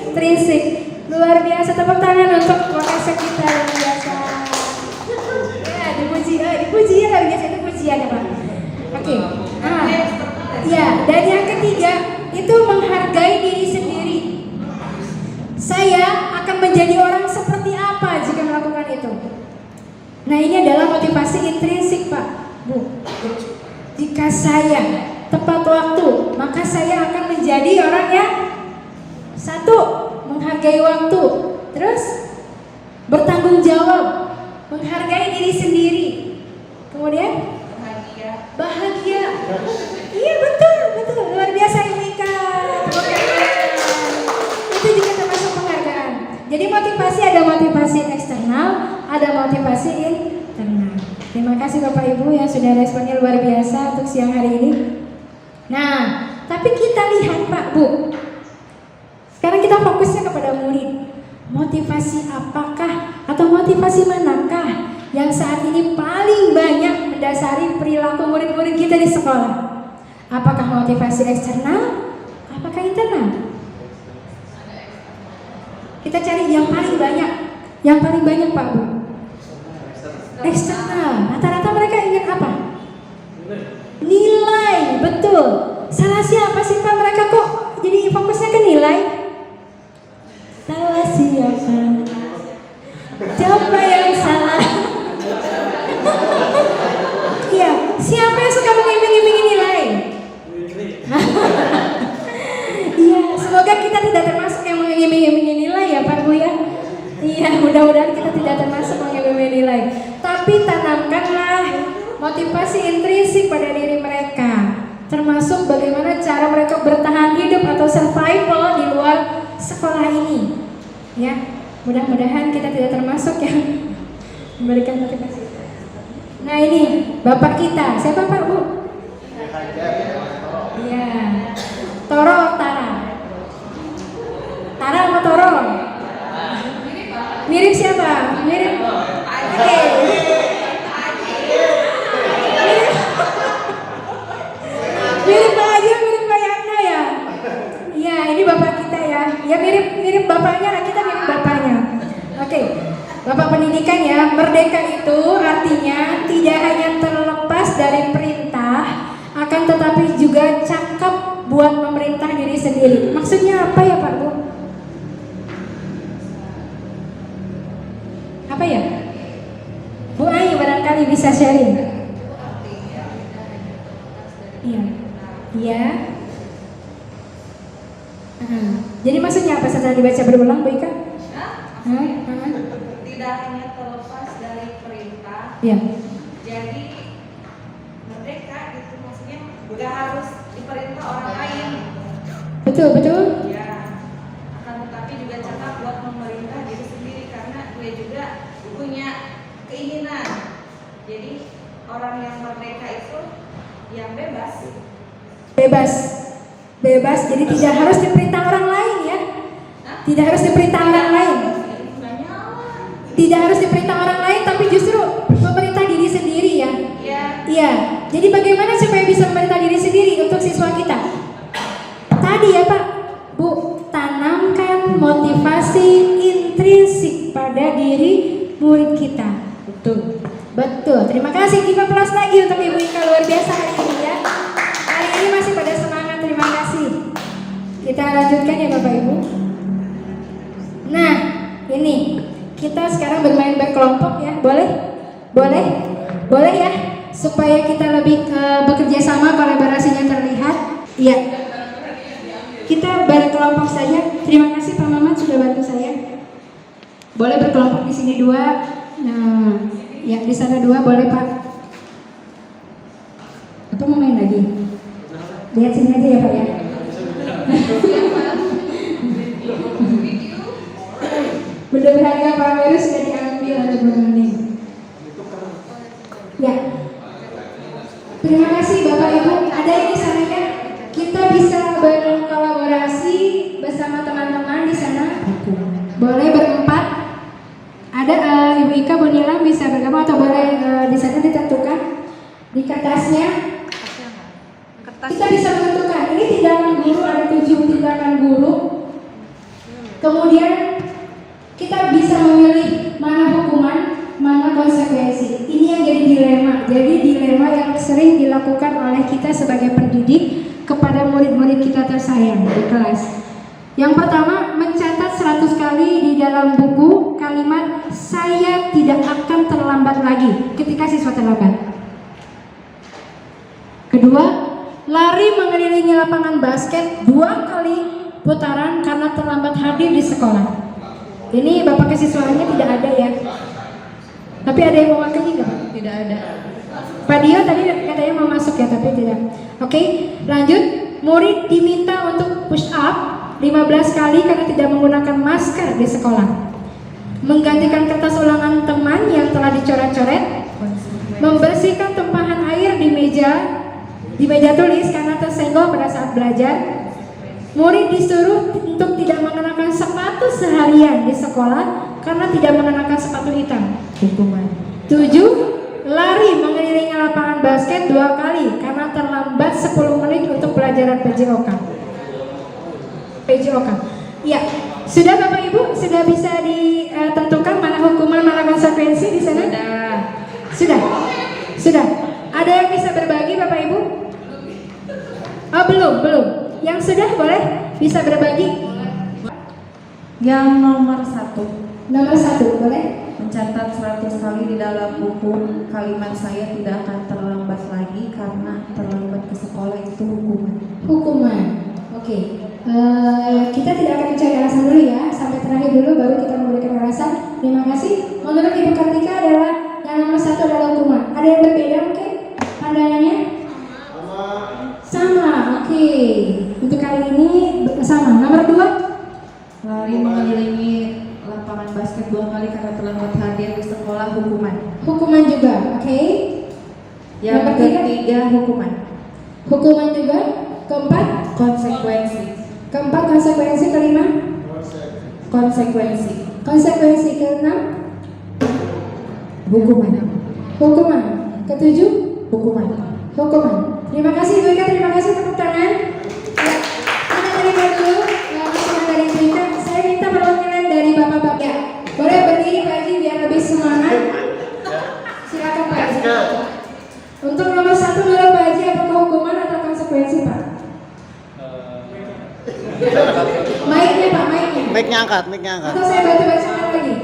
intrinsik. Luar biasa, tepuk tangan untuk wakasek kita, luar biasa. Ya, dipuji ya, luar biasa, itu pujian ya Pak. Oke. Ya, dan yang ketiga itu menghargai diri sendiri. Saya akan menjadi orang seperti apa jika melakukan itu? Nah, ini adalah motivasi intrinsik Pak, Bu. Jika saya tepat waktu, maka saya akan menjadi orang yang satu, menghargai waktu, terus bertanggung jawab, menghargai diri sendiri, kemudian bahagia. Iya betul, luar biasa Mika. Itu juga termasuk penghargaan. Jadi motivasi ada motivasi eksternal, ada motivasi internal. Terima kasih Bapak Ibu yang sudah responnya luar biasa untuk siang hari ini. Nah, tapi kita lihat Pak Bu. Sekarang kita fokusnya kepada murid. Motivasi apakah atau motivasi manakah yang saat ini paling banyak mendasari perilaku murid-murid kita di sekolah? Apakah motivasi eksternal? Apakah internal? Kita cari yang paling banyak. Yang paling banyak Pak Bu. Eksternal. Rata-rata mereka ingin apa? Nilai, betul. Salah siapa sih Pak mereka kok jadi fokusnya ke nilai? Salah siapa? Siapa yang salah? Iya, siapa yang suka mengiming-imingi nilai? Iya, semoga kita tidak termasuk yang mengiming-imingi nilai ya Pak Bu ya. Iya, mudah-mudahan kita tidak termasuk mengiming-imingi nilai. Tapi tanamkanlah motivasi intrinsik pada diri mereka, termasuk bagaimana cara mereka bertahan hidup atau survival di luar sekolah ini. Ya, mudah-mudahan kita tidak termasuk yang memberikan motivasi. Nah ini bapak kita, siapa Pak Bu? Iya, Toro Tara. Tara sama Toro? Mirip siapa? Mirip Oke. Mirip Pak Haji, mirip Pak Yana ya? Iya, ini bapak kita ya. Ya mirip bapaknya, lah kita mirip bapaknya. Oke. Bapak pendidikan ya, merdeka itu artinya tidak hanya terlepas dari perintah, akan tetapi juga cakap buat memerintah diri sendiri. Maksudnya apa ya Pak Bu? Apa ya? Bu Ayu barangkali bisa sharing. Iya. Iya. Jadi maksudnya apa setelah dibaca berulang Bu Ika? Tidak hanya terlepas dari perintah. Iya. Jadi merdeka itu maksudnya nggak harus diperintah orang lain. Betul. Ya. Akan tetapi juga cakap buat memerintah diri sendiri karena gue juga punya keinginan. Jadi orang yang merdeka itu yang bebas. Bebas. Jadi tidak harus diperintah orang lain ya. Tidak harus diperintah orang lain. Tidak harus diperintah orang lain, tapi justru memerintah diri sendiri ya. Iya. Jadi bagaimana supaya bisa memerintah diri sendiri untuk siswa kita? Tadi ya Pak, Bu, tanamkan motivasi intrinsik pada diri murid kita. Betul. Terima kasih. Kita plus lagi untuk Ibu Ika, luar biasa hari ini ya. Hari ini masih pada semangat. Terima kasih. Kita lanjutkan ya Bapak Ibu. Nah, ini kita sekarang bermain berkelompok ya, boleh ya, supaya kita lebih bekerja sama, kolaborasinya terlihat. Iya, kita berkelompok saja. Terima kasih Pak Mamat sudah bantu saya. Boleh berkelompok di sini 2, nah, ya di sana 2 boleh Pak. Atau mau main lagi? Lihat sini aja ya Pak ya. Benda berharga Pak Meru sudah diambil oleh Bu Nuni. Ya. Terima kasih Bapak Ibu. Ada yang disarankan kita bisa berkolaborasi bersama teman-teman di sana. Boleh berempat. Ada Ibu Ika, Bu Nila bisa bergabung atau boleh di sana ditentukan di kertasnya. Kita bisa menentukan. Ini tindakan guru, ada 7 tindakan guru. Kemudian kita bisa memilih mana hukuman, mana konsekuensi. Ini yang jadi dilema. Jadi dilema yang sering dilakukan oleh kita sebagai pendidik kepada murid-murid kita tersayang di kelas. Yang pertama, mencatat 100 kali di dalam buku kalimat "saya tidak akan terlambat lagi" ketika siswa terlambat. Kedua, lari mengelilingi lapangan basket 2 kali putaran karena terlambat hadir di sekolah. Ini Bapak kesiswaannya tidak ada ya. Tapi ada yang mewakili nggak? Tidak ada. Pak Dio tadi katanya mau masuk ya, tapi tidak. Oke, lanjut. Murid diminta untuk push up 15 kali karena tidak menggunakan masker di sekolah. Menggantikan kertas ulangan teman yang telah dicoret-coret. membersihkan tumpahan air di meja tulis karena tersenggol pada saat belajar. Murid disuruh untuk tidak mengenakan sepatu seharian di sekolah karena tidak mengenakan sepatu hitam. Hukuman. 7. Lari mengelilingi lapangan basket 2 kali karena terlambat 10 menit untuk pelajaran PJOK. Ya, sudah Bapak Ibu, sudah bisa ditentukan mana hukuman, mana konsekuensi di sana? Sudah. Ada yang bisa berbagi Bapak Ibu? Oh, belum. Yang sudah boleh bisa berbagi? Yang nomor 1. Nomor 1 boleh? Mencatat 100 kali di dalam buku kalimat saya tidak akan terlambat lagi karena terlambat ke sekolah itu Hukuman. Oke. Kita tidak akan mencari alasan dulu ya. Sampai terakhir dulu baru kita memberikan alasan. Terima kasih. Menurut Ibu Kartika adalah yang nomor 1 adalah hukuman. Ada yang berbeda mungkin pandangannya? Sama. Oke. Untuk kali ini sama. Nomor 2. Lari mengelilingi lapangan basket 2 kali karena terlambat hadir di sekolah Hukuman juga. Oke. Yang ketiga Hukuman juga. Keempat konsekuensi. Kelima konsekuensi. Keenam hukuman. Ketujuh hukuman. Terima kasih Ibu Ika, terima kasih, tepuk tangan. Ya, kita terima dulu masukan dari Ibu Ika. Saya minta perwakilan dari Bapak-bapak. Ya, boleh berdiri Pak Haji biar lebih semangat. Silakan Pak Haji. Untuk nomor 1 menurut Pak Haji apakah hukuman atau konsekuensi Pak? Mic-nya Pak, Mic-nya angkat. Atau saya bantu bacakan lagi?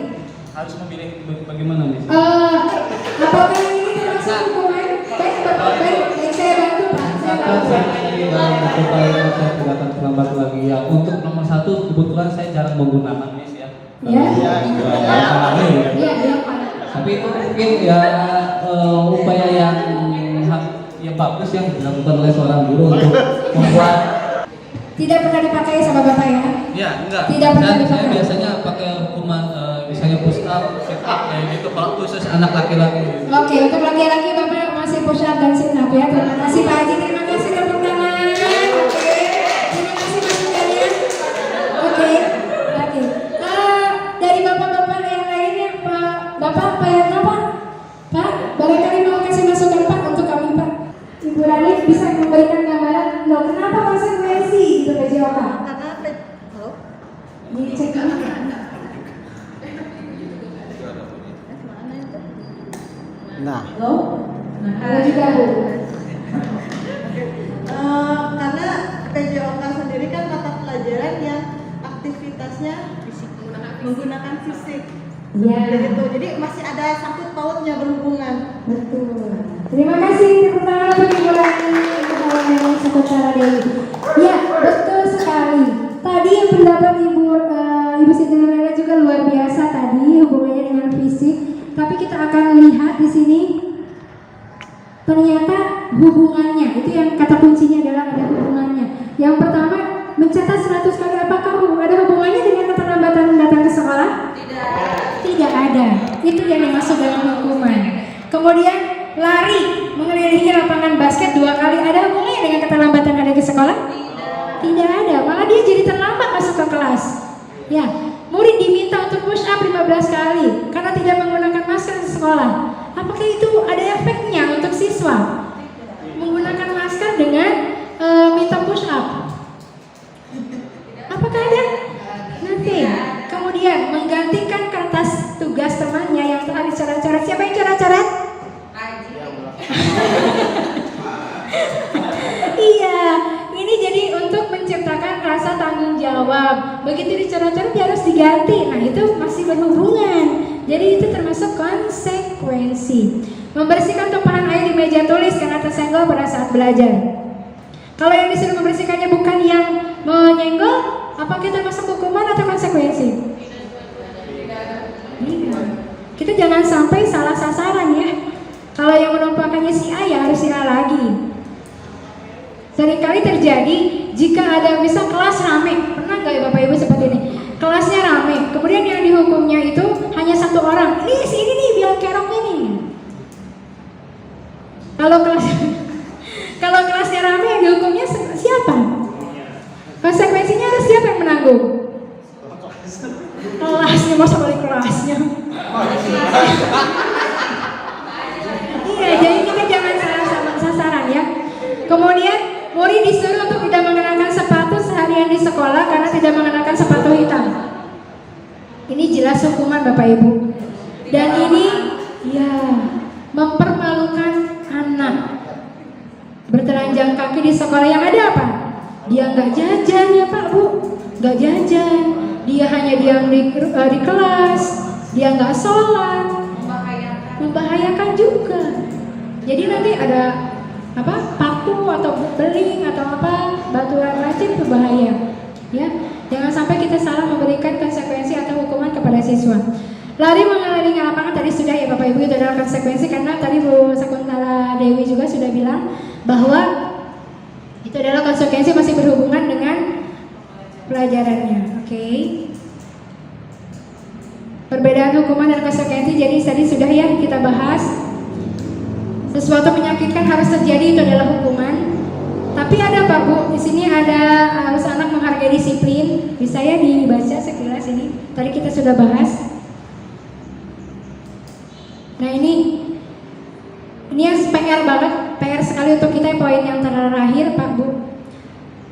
Harus memilih bagaimana nih? Apakah ini termasuk hukuman? Baik, saya bantu Pak. Dalam buku kalimat saya tidak akan terlambat lagi ya. Untuk nomor 1 kebetulan saya jarang menggunakan Miss ya. Iya, Pak. Tapi itu mungkin ya upaya yang bagus yang dilakukan oleh seorang guru untuk membuat. Tidak pernah dipakai sama Bapak ya? Ya, enggak. Tidak pernah Dan saya dipakai. biasanya pakai hukuman misalnya push up, sit up kayak gitu kalau khusus anak laki-laki. Oke, untuk laki-laki Bapak masih push up dan sit up ya. Terima kasih Pak Haji, terima kasih tepuk tangan. Oke, terima kasih masukannya. Oke. Dari bapak-bapak yang lainnya, Bapak Pak, barangkali mau kasih masukan Pak untuk kami Pak. Ibu Rani bisa memberikan gambaran kenapa konsekuensi gitu PJOK? Dicek dulu. Nah. Ada juga Bu. Karena PJOK sendiri kan mata pelajaran yang aktivitasnya menggunakan fisik. Iya. Jadi masih ada sangkut pautnya berhubungan. Betul. Terima kasih tepuk tangan untuk Ibu Rani untuk seputar Dewi. Ya, betul sekali. Tadi yang pendapat Ibu Siti Nurlela juga luar biasa tadi hubungannya dengan fisik. Tapi kita akan lihat di sini ternyata hubungannya itu yang kata kuncinya adalah ada hubungannya. Yang pertama mencatat 100 kali, apakah ada hubungannya dengan keterlambatan datang ke sekolah? Tidak ada. Itu yang dimaksud dalam hukuman. Kemudian lari mengelilingi lapangan basket 2 kali, ada hubungannya dengan keterlambatan ada ke sekolah? Tidak ada. Malah dia jadi terlambat masuk ke kelas. Ya, murid diminta untuk push up 15 kali karena tidak menggunakan masker di sekolah. Apakah itu ada efeknya untuk siswa? Menggunakan masker dengan minta push up. Apakah ada? Nanti. Kemudian menggantikan kertas tugas temannya yang telah dicoret-coret. Siapa yang coret-coret? Iya, ini jadi untuk menciptakan rasa tanggung jawab. Begitu dicoret-coret dia harus diganti. Nah itu masih berhubungan. Jadi itu termasuk konsekuensi. Membersihkan tumpahan air di meja tulis karena tersenggol pada saat belajar. Kalau yang disuruh membersihkannya bukan yang menyenggol, apakah itu termasuk hukuman atau konsekuensi? Iya. Kita jangan sampai salah sasaran ya. Kalau yang menumpahkannya si A ya harus si A lagi. Seringkali terjadi jika ada misal kelas rame, pernah nggak ya Bapak Ibu seperti ini? Kelasnya rame, kemudian yang dihukumnya itu hanya 1 orang. Ini si ini nih biang kerok ini. Kalau kelas kalau kelasnya rame yang dihukumnya siapa? Konsekuensinya harus siapa yang menanggung? Kelasnya, masa balik kelasnya. Iya, jadi kita jangan salah sasaran ya. Kemudian murid disuruh untuk tidak mengenakan sepatu seharian di sekolah karena tidak mengenakan sepatu hitam. Ini jelas hukuman Bapak Ibu. Dan ini ya mempermalukan anak. Bertelanjang kaki di sekolah yang ada apa? Dia nggak jajan ya Pak Bu, nggak jajan. Dia hanya diam di kelas, dia nggak sholat, membahayakan juga. Jadi nanti ada apa? Paku atau beling atau apa? Baturan racun berbahaya. Ya, jangan sampai kita salah memberikan konsekuensi atau hukuman kepada siswa. Lari mengelilingi lapangan tadi sudah ya Bapak Ibu, itu adalah konsekuensi karena tadi Bu Sakuntala Dewi juga sudah bilang bahwa itu adalah konsekuensi masih berhubungan dengan pelajarannya. Oke. Perbedaan hukuman dan konsekuensi jadi tadi sudah ya kita bahas. Sesuatu menyakitkan harus terjadi, itu adalah hukuman. Tapi ada Pak Bu, di sini ada harus anak menghargai disiplin. Bisa ya dibaca sekilas ini. Tadi kita sudah bahas. Nah ini yang PR banget, PR sekali untuk kita poin yang terakhir Pak Bu.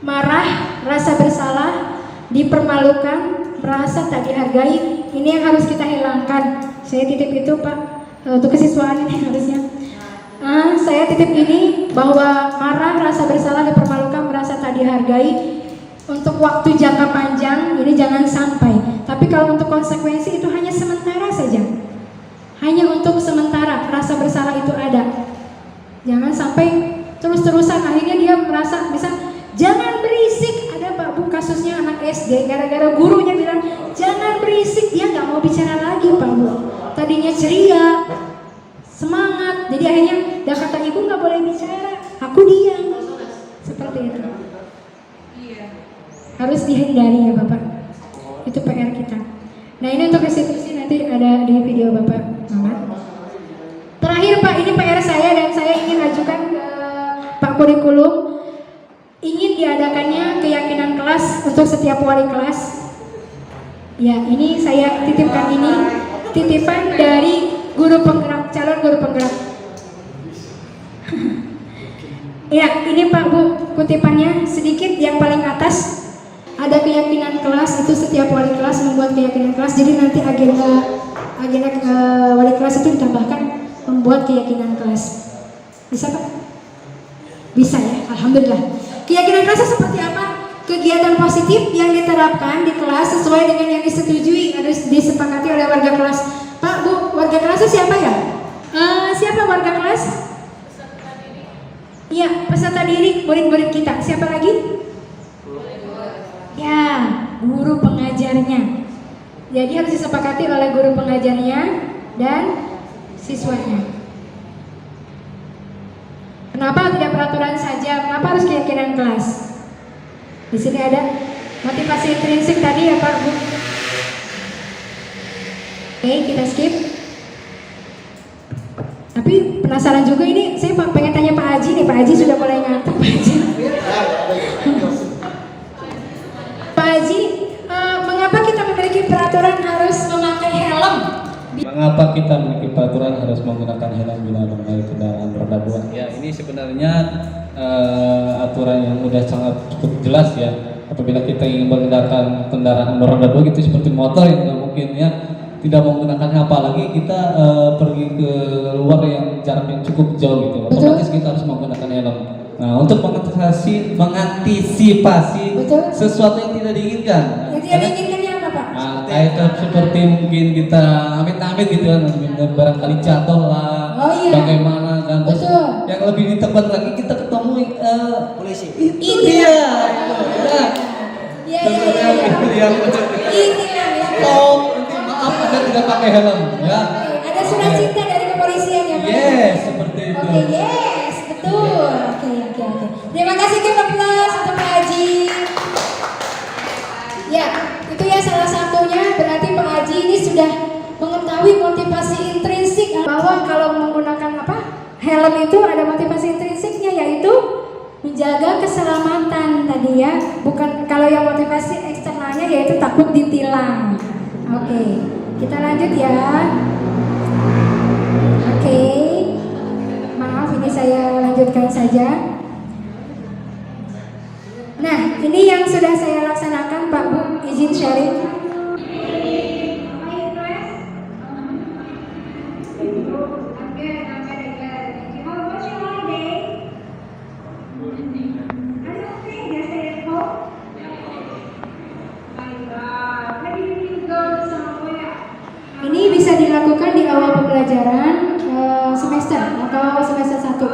Marah, rasa bersalah, dipermalukan, merasa tak dihargai, ini yang harus kita hilangkan. Saya titip itu Pak, untuk kesiswaan ini harusnya. Saya titip ini bahwa marah, rasa bersalah, dipermalukan, merasa tak dihargai untuk waktu jangka panjang ini jangan sampai. Tapi kalau untuk konsekuensi itu hanya sementara saja. Hanya untuk sementara rasa bersalah itu ada. Jangan sampai terus-terusan akhirnya dia merasa bisa jangan berisik. Ada Pak Bu kasusnya anak SD gara-gara gurunya bilang jangan berisik, dia nggak mau bicara lagi Pak Bu. Tadinya ceria, semangat, jadi akhirnya dia kata ibu nggak boleh bicara, aku diam. Seperti itu. Harus dihindari ya Bapak. Itu PR kita. Nah ini untuk institusi nanti ada di video Bapak Mamat. Terakhir Pak, ini PR saya dan saya ingin ajukan ke Pak Kurikulum. Ingin diadakannya keyakinan kelas untuk setiap wali kelas. Ya ini saya titipkan ini. Titipan dari guru penggerak, calon guru penggerak. Ya ini Pak Bu, kutipannya sedikit yang paling atas. Ada keyakinan kelas, itu setiap wali kelas membuat keyakinan kelas. Jadi nanti agenda wali kelas itu ditambahkan membuat keyakinan kelas. Bisa Pak? Bisa ya, alhamdulillah. Keyakinan kelasnya seperti apa? Kegiatan positif yang diterapkan di kelas sesuai dengan yang disetujui, harus disepakati oleh warga kelas. Pak Bu, warga kelasnya siapa ya? Siapa warga kelas? Iya, peserta didik, murid-murid kita. Siapa lagi? Ya, guru pengajarnya. Jadi harus disepakati oleh guru pengajarnya dan siswanya. Kenapa tidak peraturan saja? Kenapa harus keyakinan kelas? Di sini ada motivasi intrinsik tadi ya Pak Bu. Oke, kita skip. Tapi penasaran juga ini, saya pengen tanya Pak Haji nih. Pak Haji sudah mulai ngantuk Pak Haji. Pak Haji, mengapa kita memiliki peraturan harus memakai helm? Mengapa kita memiliki peraturan harus menggunakan helm bila mengendarai kendaraan roda 2? Ya, ini sebenarnya Aturan yang udah sangat cukup jelas ya. Apabila kita ingin mengendarai kendaraan roda 2 gitu seperti motor yang nggak mungkin ya tidak menggunakannya, apalagi kita pergi ke luar yang jarak yang cukup jauh gitu. Otomatis kita harus menggunakan helm. Nah, untuk mengantisipasi Betul. sesuatu yang tidak diinginkan. Yang tidak diinginkannya apa Pak? Nah, kayak seperti mungkin kita amit-amit gitu kan, barangkali jatuh lah, Oh, iya. bagaimana kan. Terus Betul. yang lebih ditekan lagi kita ketemu polisi. Iya. Iya. Oh, maaf Anda tidak pakai helm ya. Ada surat cinta dari kepolisian ya Pak? Yes, seperti itu. Oke, yes, betul. Oke. Terima kasih Kim Plus untuk Pak Haji. Ya, itu ya salah satunya, berarti Pak Haji ini sudah mengetahui motivasi intrinsik bahwa kalau menggunakan helm itu ada motivasi intrinsiknya, yaitu menjaga keselamatan tadi ya. Bukan, kalau yang motivasi eksternalnya yaitu takut ditilang. Oke, kita lanjut ya. Oke, maaf ini saya lanjutkan saja. Nah, ini yang sudah saya laksanakan Pak Bu, izin sharing. Ini bisa dilakukan di awal pembelajaran semester atau semester 1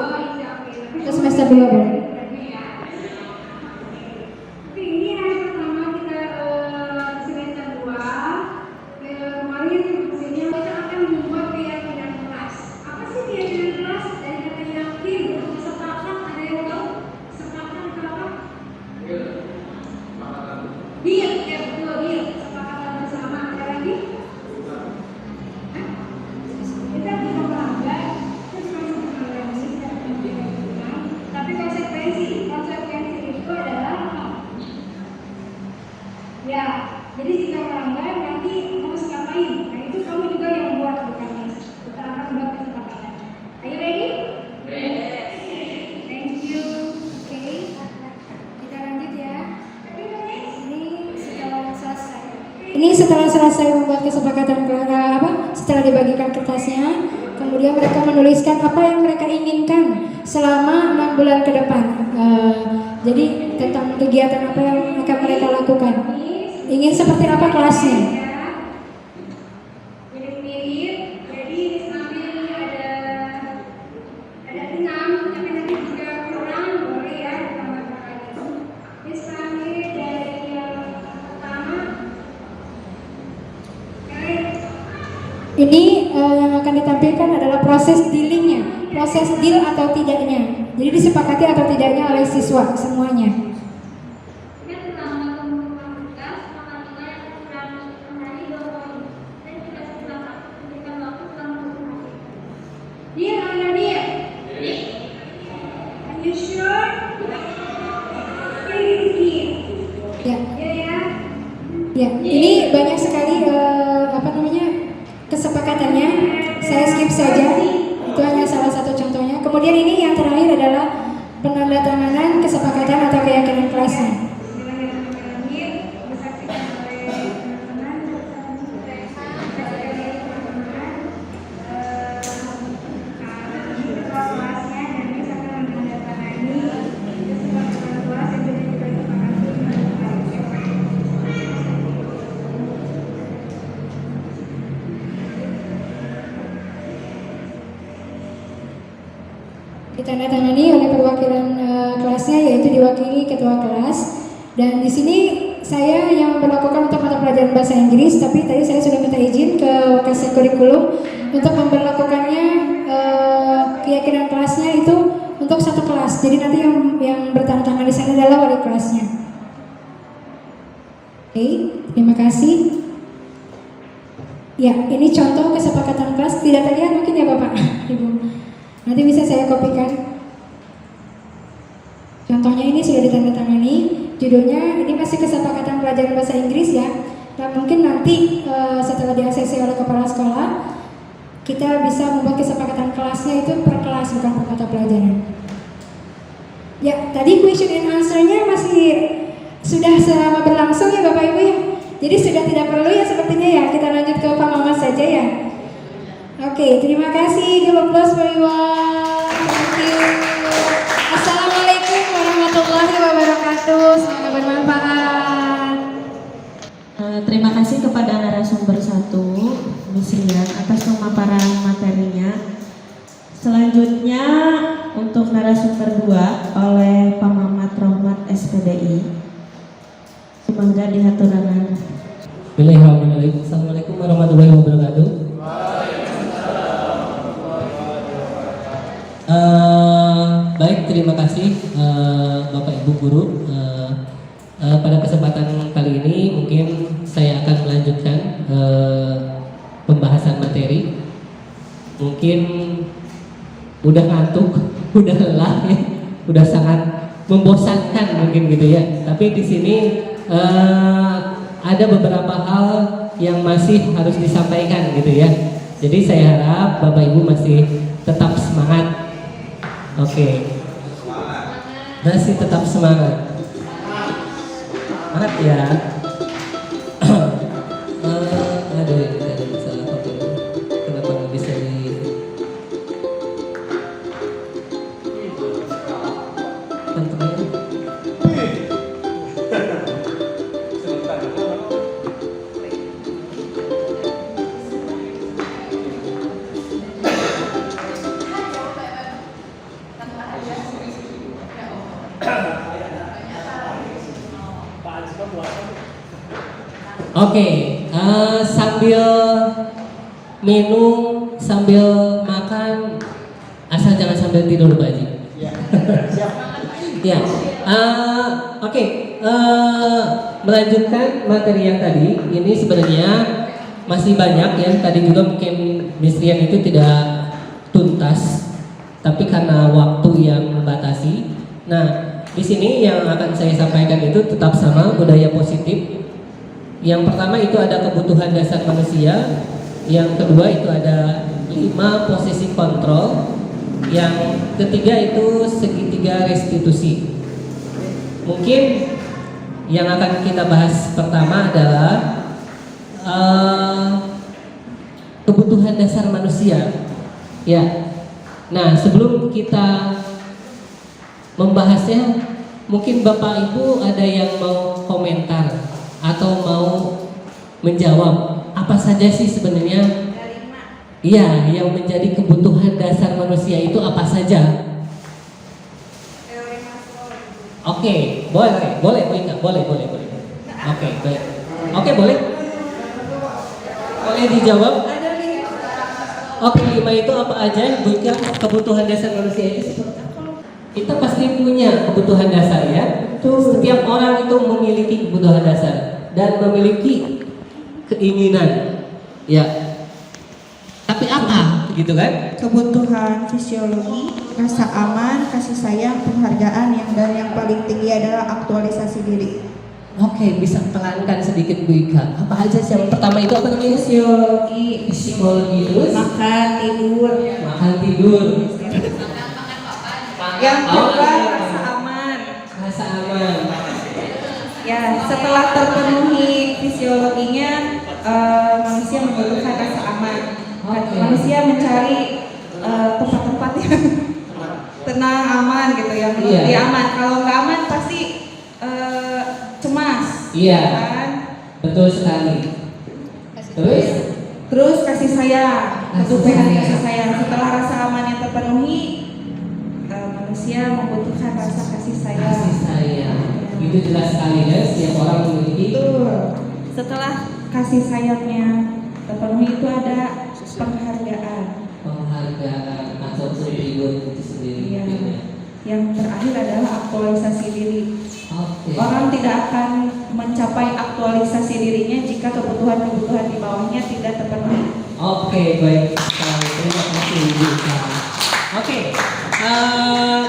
atau semester 2 boleh. Jadi jika melanggar nanti harus ngapain? Nah itu kamu juga yang buat, bukan Mas. Kita akan buat kesepakatan. Are you ready? Yes. Thank you. Oke, kita lanjut ya. Ini setelah selesai membuat kesepakatan setelah dibagikan kertasnya, kemudian mereka menuliskan apa yang mereka inginkan selama 6 bulan ke depan. Jadi tentang kegiatan apa yang akan mereka lakukan. Ingin seperti apa kelasnya? Mirip-mirip. Jadi sambil ada 6, tapi nanti juga kurang boleh ya ditambahkan lagi. Sambil dari yang pertama. Ini yang akan ditampilkan adalah proses dealingnya, proses deal atau tidaknya. Jadi disepakati atau tidaknya oleh siswa semuanya. Deal or no deal? Are you sure? Ya. Ya, ini banyak sekali kesepakatannya. Saya skip saja. Itu hanya salah satu contohnya. Kemudian ini yang terakhir adalah penandatanganan kesepakatan atau keyakinan kelasnya. Ditandatangani oleh perwakilan kelasnya, yaitu diwakili ketua kelas. Dan di sini saya yang memperlakukan untuk mata pelajaran bahasa Inggris, tapi tadi saya sudah minta izin ke Wakasek Kurikulum untuk memperlakukannya keyakinan kelasnya itu untuk satu kelas. Jadi nanti yang bertanda tangan di sana adalah wali kelasnya. Oke, terima kasih. Ya, ini contoh kesepakatan kelas. Tidak terlihat mungkin ya Bapak, Ibu. Nanti bisa saya kopikan. Contohnya ini sudah ditandatangani. Judulnya ini masih kesepakatan pelajaran bahasa Inggris ya. Dan mungkin nanti setelah di-ACC oleh kepala sekolah, kita bisa membuat kesepakatan kelasnya itu per kelas, bukan per mata pelajaran. Ya, tadi question and answer-nya masih sudah selama berlangsung ya Bapak Ibu ya. Jadi sudah tidak perlu ya sepertinya ya. Kita lanjut ke Pak Mamat saja ya. Oke, terima kasih. Give applause for everyone. Thank you. Assalamualaikum warahmatullahi wabarakatuh. Semoga bermanfaat. Terima kasih kepada narasumber 1, Miss Rian, atas pemaparan materinya. Selanjutnya untuk narasumber 2 oleh Pak Mamat Rahmat SPDI. Semoga dihaturakan. Bismillahirrahmanirrahim. Assalamualaikum warahmatullahi wabarakatuh. Baik, terima kasih Bapak Ibu Guru. Pada kesempatan kali ini mungkin saya akan melanjutkan pembahasan materi. Mungkin udah ngantuk udah lelah ya, udah sangat membosankan mungkin gitu ya. Tapi di sini ada beberapa hal yang masih harus disampaikan gitu ya. Jadi saya harap Bapak Ibu masih tetap semangat. Oke. Masih tetap semangat. Semangat ya. Aduh, ini ada masalah apa ini? Kenapa nggak bisa di tentunya? Oke, sambil minum, sambil makan, asal jangan sambil tidur Pak Haji. Ya, oke, melanjutkan materi yang tadi, ini sebenarnya masih banyak ya. Tadi juga mungkin Miss Rian itu tidak tuntas, tapi karena waktu yang membatasi. Nah, di sini yang akan saya sampaikan itu tetap sama, budaya positif. Yang pertama itu ada kebutuhan dasar manusia. Yang kedua itu ada 5 posisi kontrol. Yang ketiga itu segitiga restitusi. Mungkin yang akan kita bahas pertama adalah kebutuhan dasar manusia. Ya. Nah, sebelum kita membahasnya, mungkin Bapak Ibu ada yang mau komentar atau mau menjawab apa saja sih sebenarnya? Iya, yang menjadi kebutuhan dasar manusia itu apa saja? Oke, boleh Bu Ika, boleh. Oke, baik. Oke, boleh dijawab. Oke, 5 itu apa aja Bu Ika? Kebutuhan dasar manusia itu seperti apa? Kita pasti punya kebutuhan dasar ya. Setiap orang itu memiliki kebutuhan dasar dan memiliki keinginan. Ya. Tapi apa gitu kan? Kebutuhan fisiologi, rasa aman, kasih sayang, penghargaan, dan yang paling tinggi adalah aktualisasi diri. Oke, bisa pelankan sedikit Bu Ika. Apa aja sih? Yang pertama itu apa namanya? Fisiologi, terus Makan, tidur. Yang kedua rasa aman. Rasa aman. Ya, setelah terpenuhi fisiologinya, manusia membutuhkan rasa aman. Manusia mencari tempat-tempat yang tenang, aman gitu, yang menurut dia aman. Kalau nggak aman pasti cemas. Iya. Kan? Betul sekali. Terus kasih sayang, kebutuhan kasih sayang. Setelah rasa aman yang terpenuhi, manusia membutuhkan rasa kasih sayang. Kasih sayang. Itu jelas sekali ya, setiap orang memiliki. Setelah kasih sayangnya terpenuhi itu ada penghargaan. Penghargaan atau reward itu sendiri. Iya. Yang terakhir adalah aktualisasi diri. Oke. Orang tidak akan mencapai aktualisasi dirinya jika kebutuhan-kebutuhan di bawahnya tidak terpenuhi. Oke, baik sekali. Terima kasih Bu Ika. Oke.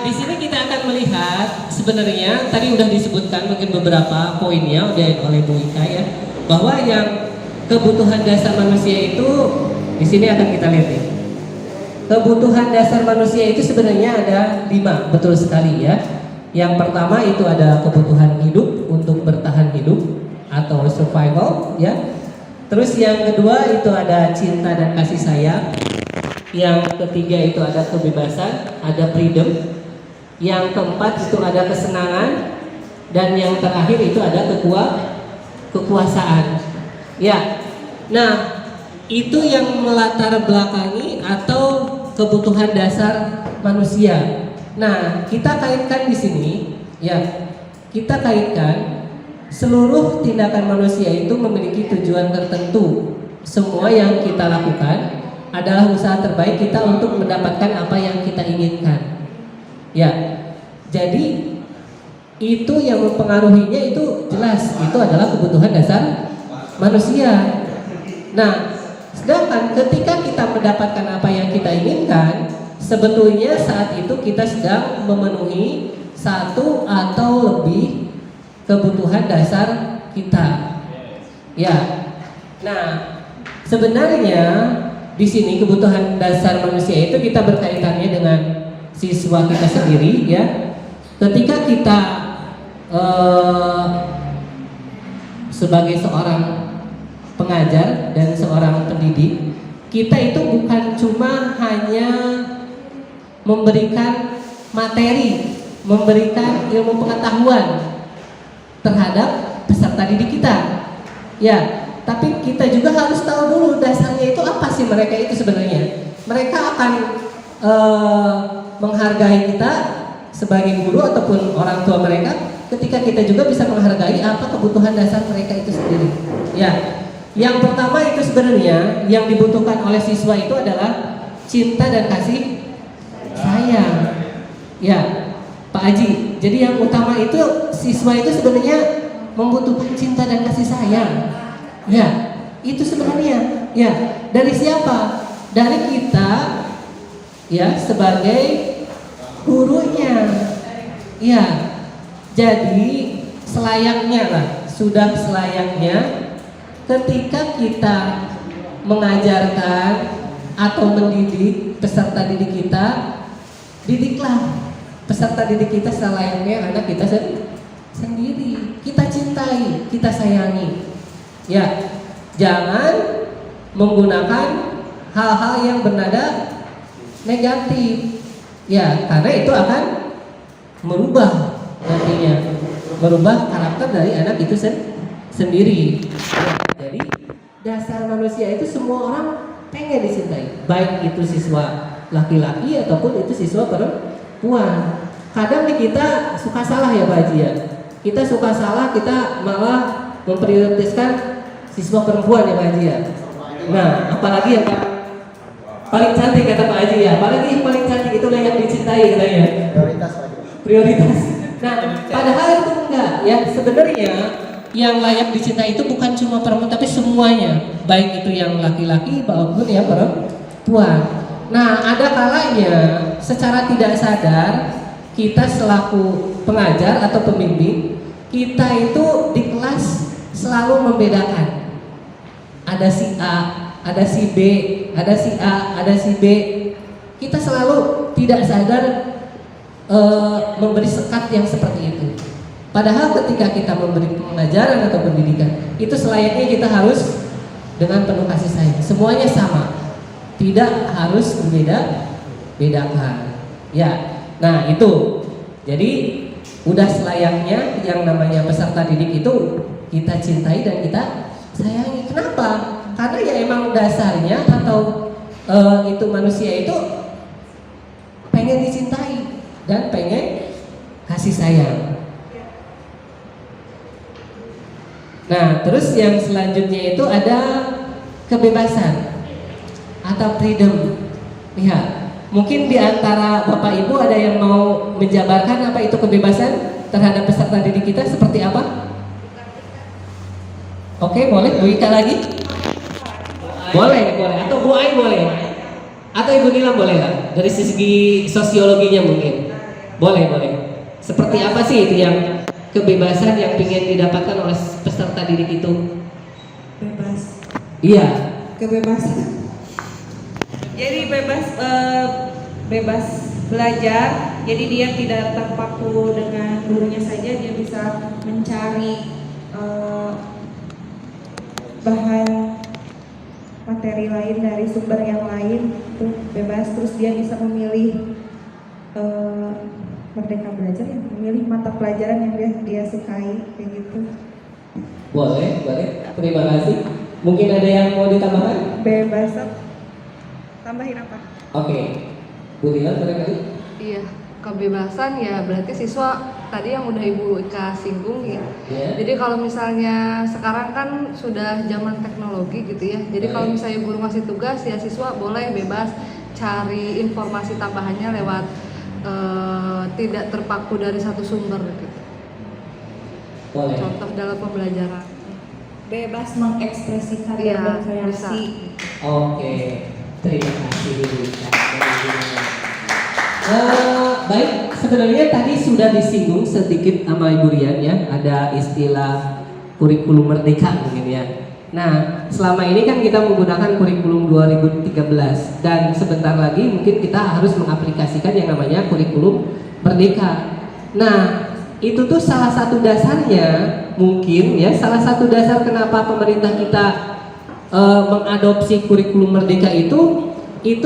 Di sini kita akan melihat sebenarnya tadi udah disebutkan mungkin beberapa poinnya oleh Bu Ika ya, bahwa yang kebutuhan dasar manusia itu di sini akan kita lihat nih. Kebutuhan dasar manusia itu sebenarnya ada 5, betul sekali ya. Yang pertama itu ada kebutuhan hidup untuk bertahan hidup atau survival ya. Terus yang kedua itu ada cinta dan kasih sayang. Yang ketiga itu ada kebebasan, ada freedom. Yang keempat itu ada kesenangan. Dan yang terakhir itu ada kekuasaan. Ya. Nah, itu yang melatar belakangi atau kebutuhan dasar manusia. Nah, kita kaitkan di sini, ya, kita kaitkan seluruh tindakan manusia itu memiliki tujuan tertentu. Semua yang kita lakukan adalah usaha terbaik kita untuk mendapatkan apa yang kita inginkan. Ya, jadi itu yang mempengaruhinya itu jelas, itu adalah kebutuhan dasar manusia. Nah, sedangkan ketika kita mendapatkan apa yang kita inginkan, sebetulnya saat itu kita sedang memenuhi satu atau lebih kebutuhan dasar kita. Ya. Nah, sebenarnya di sini kebutuhan dasar manusia itu kita berkaitannya dengan siswa kita sendiri, ya. Ketika kita sebagai seorang pengajar dan seorang pendidik, kita itu bukan cuma hanya memberikan materi, memberikan ilmu pengetahuan terhadap peserta didik kita, ya. Tapi kita juga harus tahu dulu dasarnya itu apa sih mereka itu sebenarnya. Mereka akan menghargai kita sebagai guru ataupun orang tua mereka ketika kita juga bisa menghargai apa kebutuhan dasar mereka itu sendiri. Ya, yang pertama itu sebenarnya yang dibutuhkan oleh siswa itu adalah cinta dan kasih sayang. Ya, Pak Haji. Jadi yang utama itu siswa itu sebenarnya membutuhkan cinta dan kasih sayang. Ya, itu sebenarnya. Ya, dari siapa? Dari kita, ya, sebagai gurunya. Ya, jadi selayaknya lah, sudah selayaknya ketika kita mengajarkan atau mendidik peserta didik kita, didiklah peserta didik kita selayaknya anak kita sendiri. Kita cintai, kita sayangi. Ya, jangan menggunakan hal-hal yang bernada negatif. Ya, karena itu akan merubah nantinya, merubah karakter dari anak itu sendiri. Ya, jadi dasar manusia itu semua orang pengen dicintai, baik itu siswa laki-laki ataupun itu siswa perempuan. Kadang nih kita suka salah ya Pak Haji ya. Kita suka salah, kita malah memprioritaskan siswa perempuan ya Pak Haji ya. Nah, apalagi yang paling cantik kata Pak Haji ya. Apalagi yang paling cantik itu yang dicintai katanya. Prioritas Pak. Prioritas. Nah, padahal itu enggak ya. Sebenarnya yang layak dicintai itu bukan cuma perempuan tapi semuanya, baik itu yang laki-laki maupun yang perempuan. Nah, ada kalanya secara tidak sadar kita selaku pengajar atau pembimbing, kita itu di kelas selalu membedakan. Ada si A, ada si B, ada si A, ada si B. Kita selalu tidak sadar memberi sekat yang seperti itu. Padahal ketika kita memberi pengajaran atau pendidikan, itu selayaknya kita harus dengan penuh kasih sayang. Semuanya sama, tidak harus bedakan. Ya, nah itu. Jadi udah selayaknya yang namanya peserta didik itu kita cintai dan kita sayangi. Kenapa? Karena ya emang dasarnya atau itu manusia itu pengen dicintai dan pengen kasih sayang. Nah, terus yang selanjutnya itu ada kebebasan atau freedom. Lihat, mungkin di antara Bapak Ibu ada yang mau menjabarkan apa itu kebebasan terhadap peserta didik kita seperti apa? Oke, boleh Bu Ika lagi? Boleh. Atau Bu Ai boleh? Atau Ibu Nilam boleh lah? Dari segi sosiologinya mungkin. Boleh. Seperti apa sih itu yang kebebasan yang ingin didapatkan oleh peserta didik itu? Bebas. Iya. Kebebasan. Jadi bebas belajar. Jadi dia tidak terpaku dengan gurunya saja, dia bisa mencari bahan materi lain dari sumber yang lain, itu bebas. Terus dia bisa memilih merdeka belajar, ya, memilih mata pelajaran yang dia sukai, kayak gitu. Boleh. Terima kasih. Mungkin ada yang mau ditambahkan? Bebas. Tambahin apa? Oke. Bu Dilan barangkali? Iya, kebebasan ya berarti siswa tadi yang udah Ibu Ika singgung ya. Yeah. Jadi kalau misalnya sekarang kan sudah zaman teknologi gitu ya. Jadi kalau misalnya guru ngasih tugas ya siswa boleh bebas cari informasi tambahannya lewat tidak terpaku dari satu sumber gitu. Boleh. Contoh dalam pembelajaran. Bebas mengekspresikan Iya, berkreasi. Oke. Terima kasih Bu Ika. Baik, sebenarnya tadi sudah disinggung sedikit sama Ibu Rian ya, ada istilah kurikulum merdeka mungkin ya. Nah, selama ini kan kita menggunakan kurikulum 2013 dan sebentar lagi mungkin kita harus mengaplikasikan yang namanya kurikulum merdeka. Nah, itu tuh salah satu dasarnya mungkin ya, salah satu dasar kenapa pemerintah kita mengadopsi kurikulum merdeka itu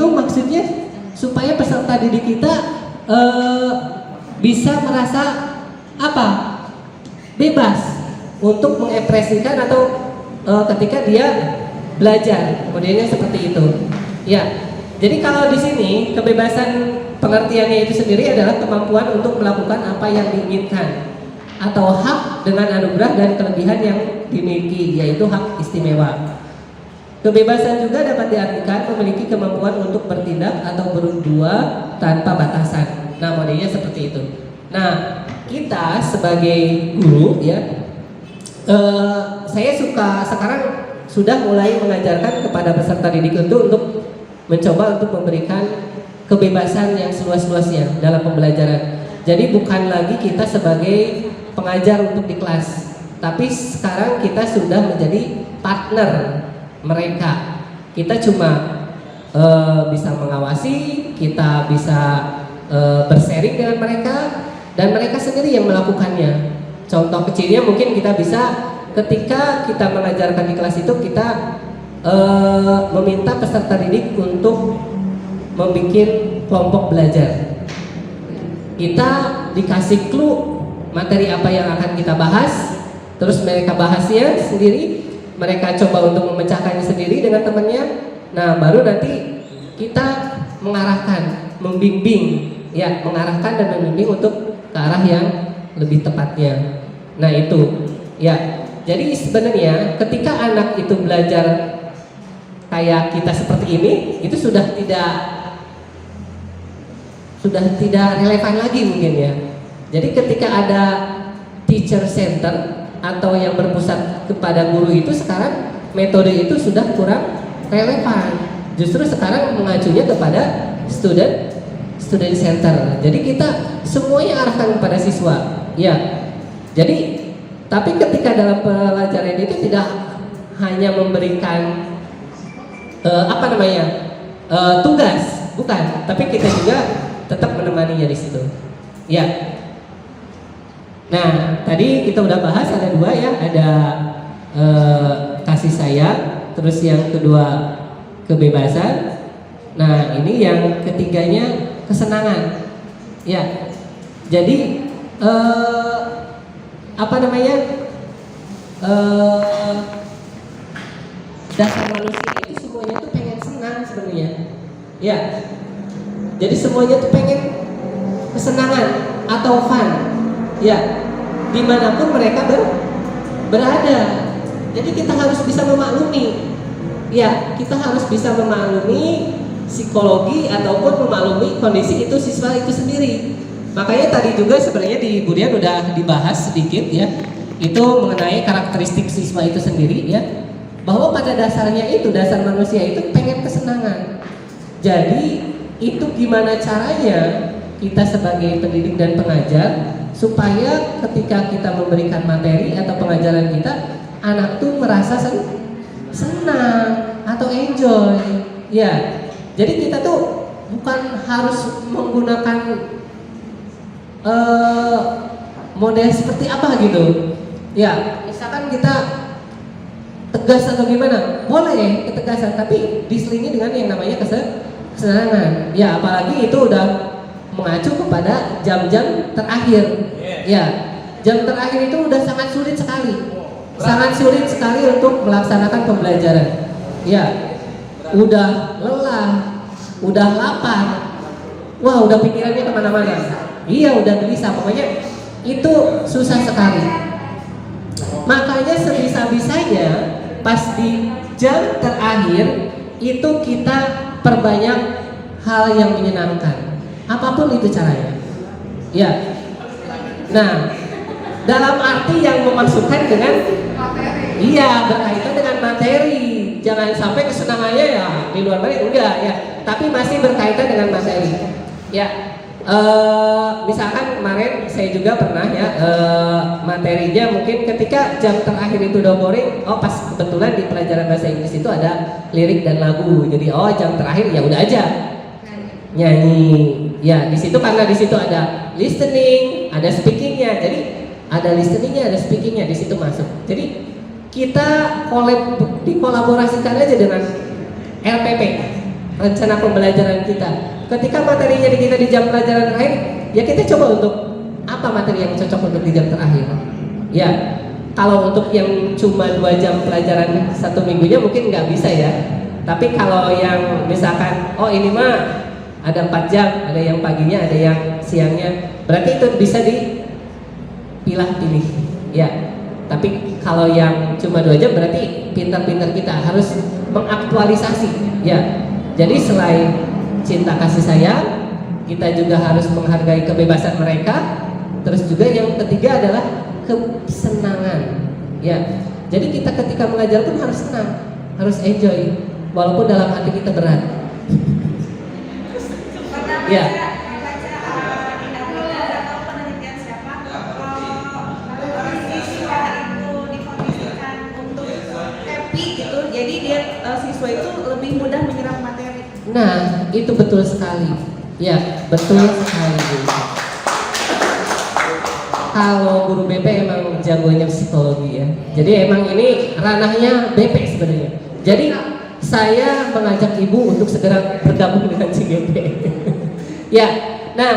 maksudnya supaya peserta didik kita bisa merasa apa? Bebas untuk mengekspresikan atau ketika dia belajar, kemudiannya seperti itu. Ya, jadi kalau di sini kebebasan pengertiannya itu sendiri adalah kemampuan untuk melakukan apa yang diinginkan atau hak dengan anugerah dan kelebihan yang dimiliki, yaitu hak istimewa. Kebebasan juga dapat diartikan memiliki kemampuan untuk bertindak atau berbuat tanpa batasan. Nah, modelnya seperti itu. Nah, kita sebagai guru ya, saya sekarang sudah mulai mengajarkan kepada peserta didik untuk mencoba untuk memberikan kebebasan yang seluas-luasnya dalam pembelajaran. Jadi bukan lagi kita sebagai pengajar untuk di kelas, tapi sekarang kita sudah menjadi partner mereka. Kita cuma bisa mengawasi, kita bisa bersharing dengan mereka, dan mereka sendiri yang melakukannya. Contoh kecilnya mungkin kita bisa ketika kita mengajarkan di kelas itu kita meminta peserta didik untuk membuat kelompok belajar. Kita dikasih clue materi apa yang akan kita bahas, terus mereka bahasnya sendiri, mereka coba untuk memecahkannya sendiri dengan temannya. Nah, baru nanti kita mengarahkan, membimbing, ya, mengarahkan dan membimbing untuk ke arah yang lebih tepatnya. Nah, itu, ya. Jadi sebenarnya ketika anak itu belajar kayak kita seperti ini, itu sudah tidak relevan lagi mungkin ya. Jadi ketika ada teacher center atau yang berpusat kepada guru itu, sekarang metode itu sudah kurang relevan. Justru sekarang mengacunya kepada student center. Jadi kita semuanya arahkan kepada siswa. Ya. Jadi tapi ketika dalam pelajaran itu tidak hanya memberikan tugas, bukan, tapi kita juga tetap menemaninya di situ. Ya. Nah, tadi kita udah bahas ada dua ya, ada kasih sayang, terus yang kedua kebebasan. Nah, ini yang ketiganya kesenangan. Ya. Jadi dasar manusia itu semuanya tuh pengen senang sebenarnya. Ya. Jadi semuanya tuh pengen kesenangan atau fun. Ya, dimanapun mereka berada. Jadi kita harus bisa memaklumi. Ya, kita harus bisa memaklumi psikologi ataupun memaklumi kondisi itu siswa itu sendiri. Makanya tadi juga sebenarnya di Budian udah dibahas sedikit ya, itu mengenai karakteristik siswa itu sendiri ya, bahwa pada dasarnya itu dasar manusia itu pengen kesenangan. Jadi itu gimana caranya kita sebagai pendidik dan pengajar supaya ketika kita memberikan materi atau pengajaran kita, anak tuh merasa senang atau enjoy. Ya, jadi kita tuh bukan harus menggunakan model seperti apa gitu. Ya, misalkan kita tegas atau gimana, boleh ketegasan, tapi diselingi dengan yang namanya kesenangan. Ya, apalagi itu udah mengacu kepada jam-jam terakhir. Ya, jam terakhir itu udah sangat sulit sekali. Sangat sulit sekali untuk melaksanakan pembelajaran. Ya, udah lelah, udah lapar, wah udah pikirannya kemana-mana. Iya, udah gelisah, pokoknya itu susah sekali. Makanya sebisa-bisanya pas di jam terakhir itu kita perbanyak hal yang menyenangkan, apapun itu caranya. Ya. Nah, dalam arti yang memasukkan dengan materi. Iya, berkaitan dengan materi. Jangan sampai kesenangannya ya di luar materi, enggak ya, tapi masih berkaitan dengan materi. Ya. Misalkan kemarin saya juga pernah ya materinya mungkin ketika jam terakhir itu udah boring, oh pas kebetulan di pelajaran bahasa Inggris itu ada lirik dan lagu, jadi oh jam terakhir ya udah aja nyanyi. Ya di situ karena di situ ada listening, ada speakingnya, jadi ada listeningnya, ada speakingnya di situ masuk. Jadi kita dikolaborasikan aja dengan LPP, rencana pembelajaran kita. Ketika materinya kita di jam pelajaran terakhir, ya kita coba untuk apa materi yang cocok untuk di jam terakhir. Ya, kalau untuk yang cuma 2 jam pelajaran 1 minggunya mungkin nggak bisa ya. Tapi kalau yang misalkan, oh ini mah ada 4 jam, ada yang paginya, ada yang siangnya, berarti itu bisa dipilah-pilih. Ya, tapi kalau yang cuma 2 jam berarti pintar-pintar kita harus mengaktualisasi. Ya, jadi selain cinta kasih sayang, kita juga harus menghargai kebebasan mereka. Terus juga yang ketiga adalah kesenangan. Ya, jadi kita ketika mengajar pun harus senang, harus enjoy, walaupun dalam hati kita berat. Ya. Jadi dia siswa itu lebih mudah menyerap materi. Nah, itu betul sekali. Ya, betul sekali. Kalau guru BP emang jagonya psikologi ya. Jadi emang ini ranahnya BP sebenarnya. Jadi saya mengajak ibu untuk segera bergabung dengan CGP. Ya, nah,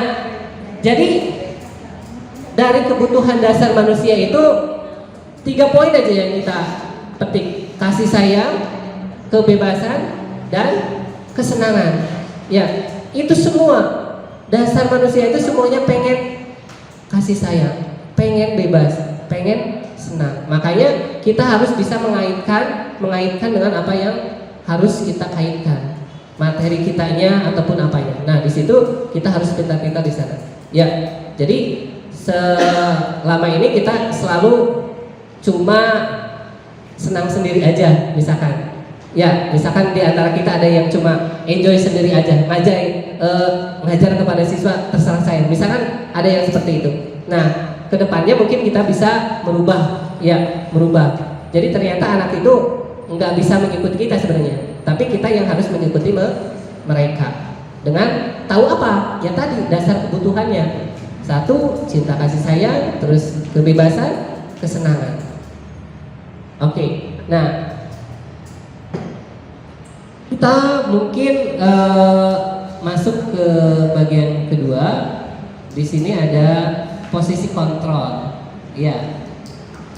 jadi dari kebutuhan dasar manusia itu 3 poin aja yang kita petik. Kasih sayang, kebebasan, dan kesenangan. Ya, itu semua dasar manusia itu semuanya pengen kasih sayang, pengen bebas, pengen senang. Makanya kita harus bisa mengaitkan dengan apa yang harus kita kaitkan, materi kitanya ataupun apanya. Nah, di situ kita harus pintar-pintar di sana. Ya, jadi selama ini kita selalu cuma senang sendiri aja, misalkan. Ya, misalkan di antara kita ada yang cuma enjoy sendiri aja, ngajar kepada siswa terserah saya. Misalkan ada yang seperti itu. Nah, kedepannya mungkin kita bisa merubah. Jadi ternyata anak itu nggak bisa mengikuti kita sebenarnya, tapi kita yang harus mengikuti mereka dengan tahu apa? Ya tadi dasar kebutuhannya. 1, cinta kasih sayang, terus kebebasan, kesenangan. Oke, nah kita mungkin masuk ke bagian kedua. Di sini ada posisi kontrol. Ya,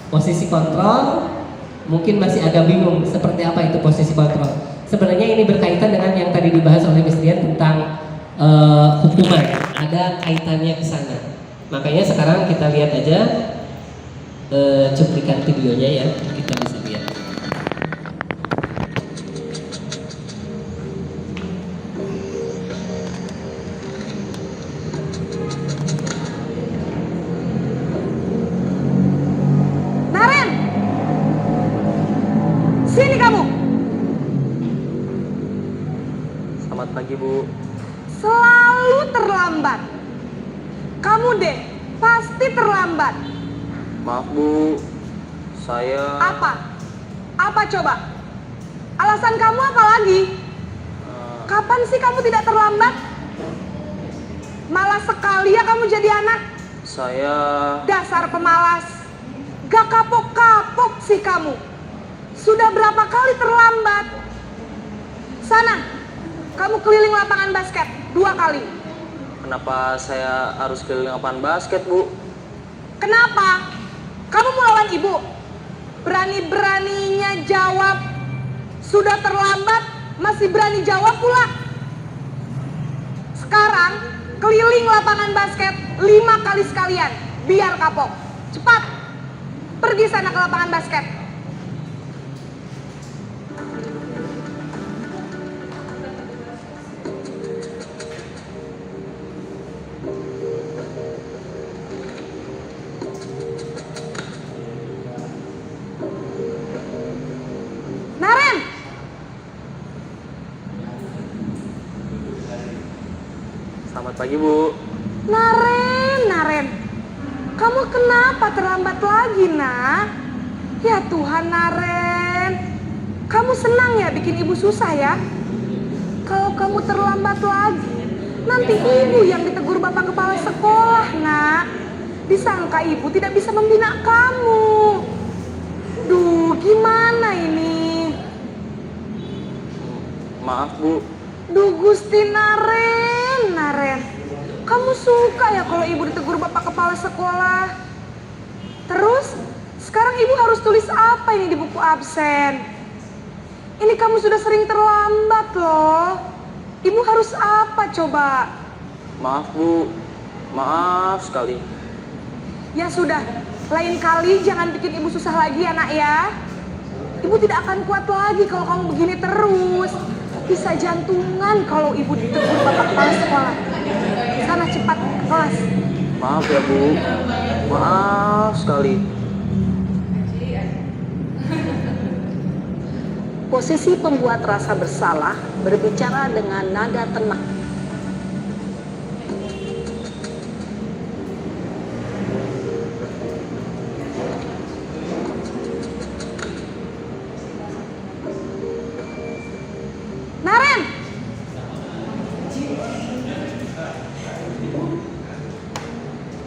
posisi kontrol mungkin masih agak bingung seperti apa itu posisi kontrol. Sebenarnya ini berkaitan dengan yang tadi dibahas oleh Miss Dian tentang hukuman. Ada kaitannya ke sana. Makanya sekarang kita lihat aja cuplikan videonya ya, kita bisa lihat. Naren, sini kamu. Selamat pagi, Bu. Selalu terlambat. Kamu deh, pasti terlambat. Maaf, Bu. Saya... Apa? Apa coba? Alasan kamu apa lagi? Kapan sih kamu tidak terlambat? Malas sekali ya kamu jadi anak. Saya... Dasar pemalas. Gak kapok-kapok sih kamu. Sudah berapa kali terlambat? Sana, kamu keliling lapangan basket 2 kali. Kenapa saya harus keliling lapangan basket, Bu? Kenapa? Kamu mau lawan ibu? Berani-beraninya jawab. Sudah terlambat, masih berani jawab pula. Sekarang, keliling lapangan basket 5 kali sekalian. Biar kapok. Cepat, pergi sana ke lapangan basket. Naren! Selamat pagi, Bu. Naren, kamu kenapa terlambat lagi, nak? Ya Tuhan, Naren, kamu senang ya bikin ibu susah ya? Kalau kamu terlambat lagi, nanti ibu yang ditegur bapak kepala sekolah, nak. Disangka ibu tidak bisa membina kamu. Duh, gimana ini? Maaf, Bu. Duh, Gusti Naren, kamu suka ya kalau ibu ditegur bapak kepala sekolah? Terus, sekarang ibu harus tulis apa ini di buku absen? Ini kamu sudah sering terlambat loh. Ibu harus apa coba? Maaf, Bu. Maaf sekali. Ya sudah, lain kali jangan bikin ibu susah lagi ya, nak ya. Ibu tidak akan kuat lagi kalau kamu begini terus. Bisa jantungan kalau ibu ditegur bapak kepala sekolah. Sana cepat ke kelas. Maaf ya, Bu. Maaf sekali. Posisi pembuat rasa bersalah berbicara dengan nada tenang. Naren!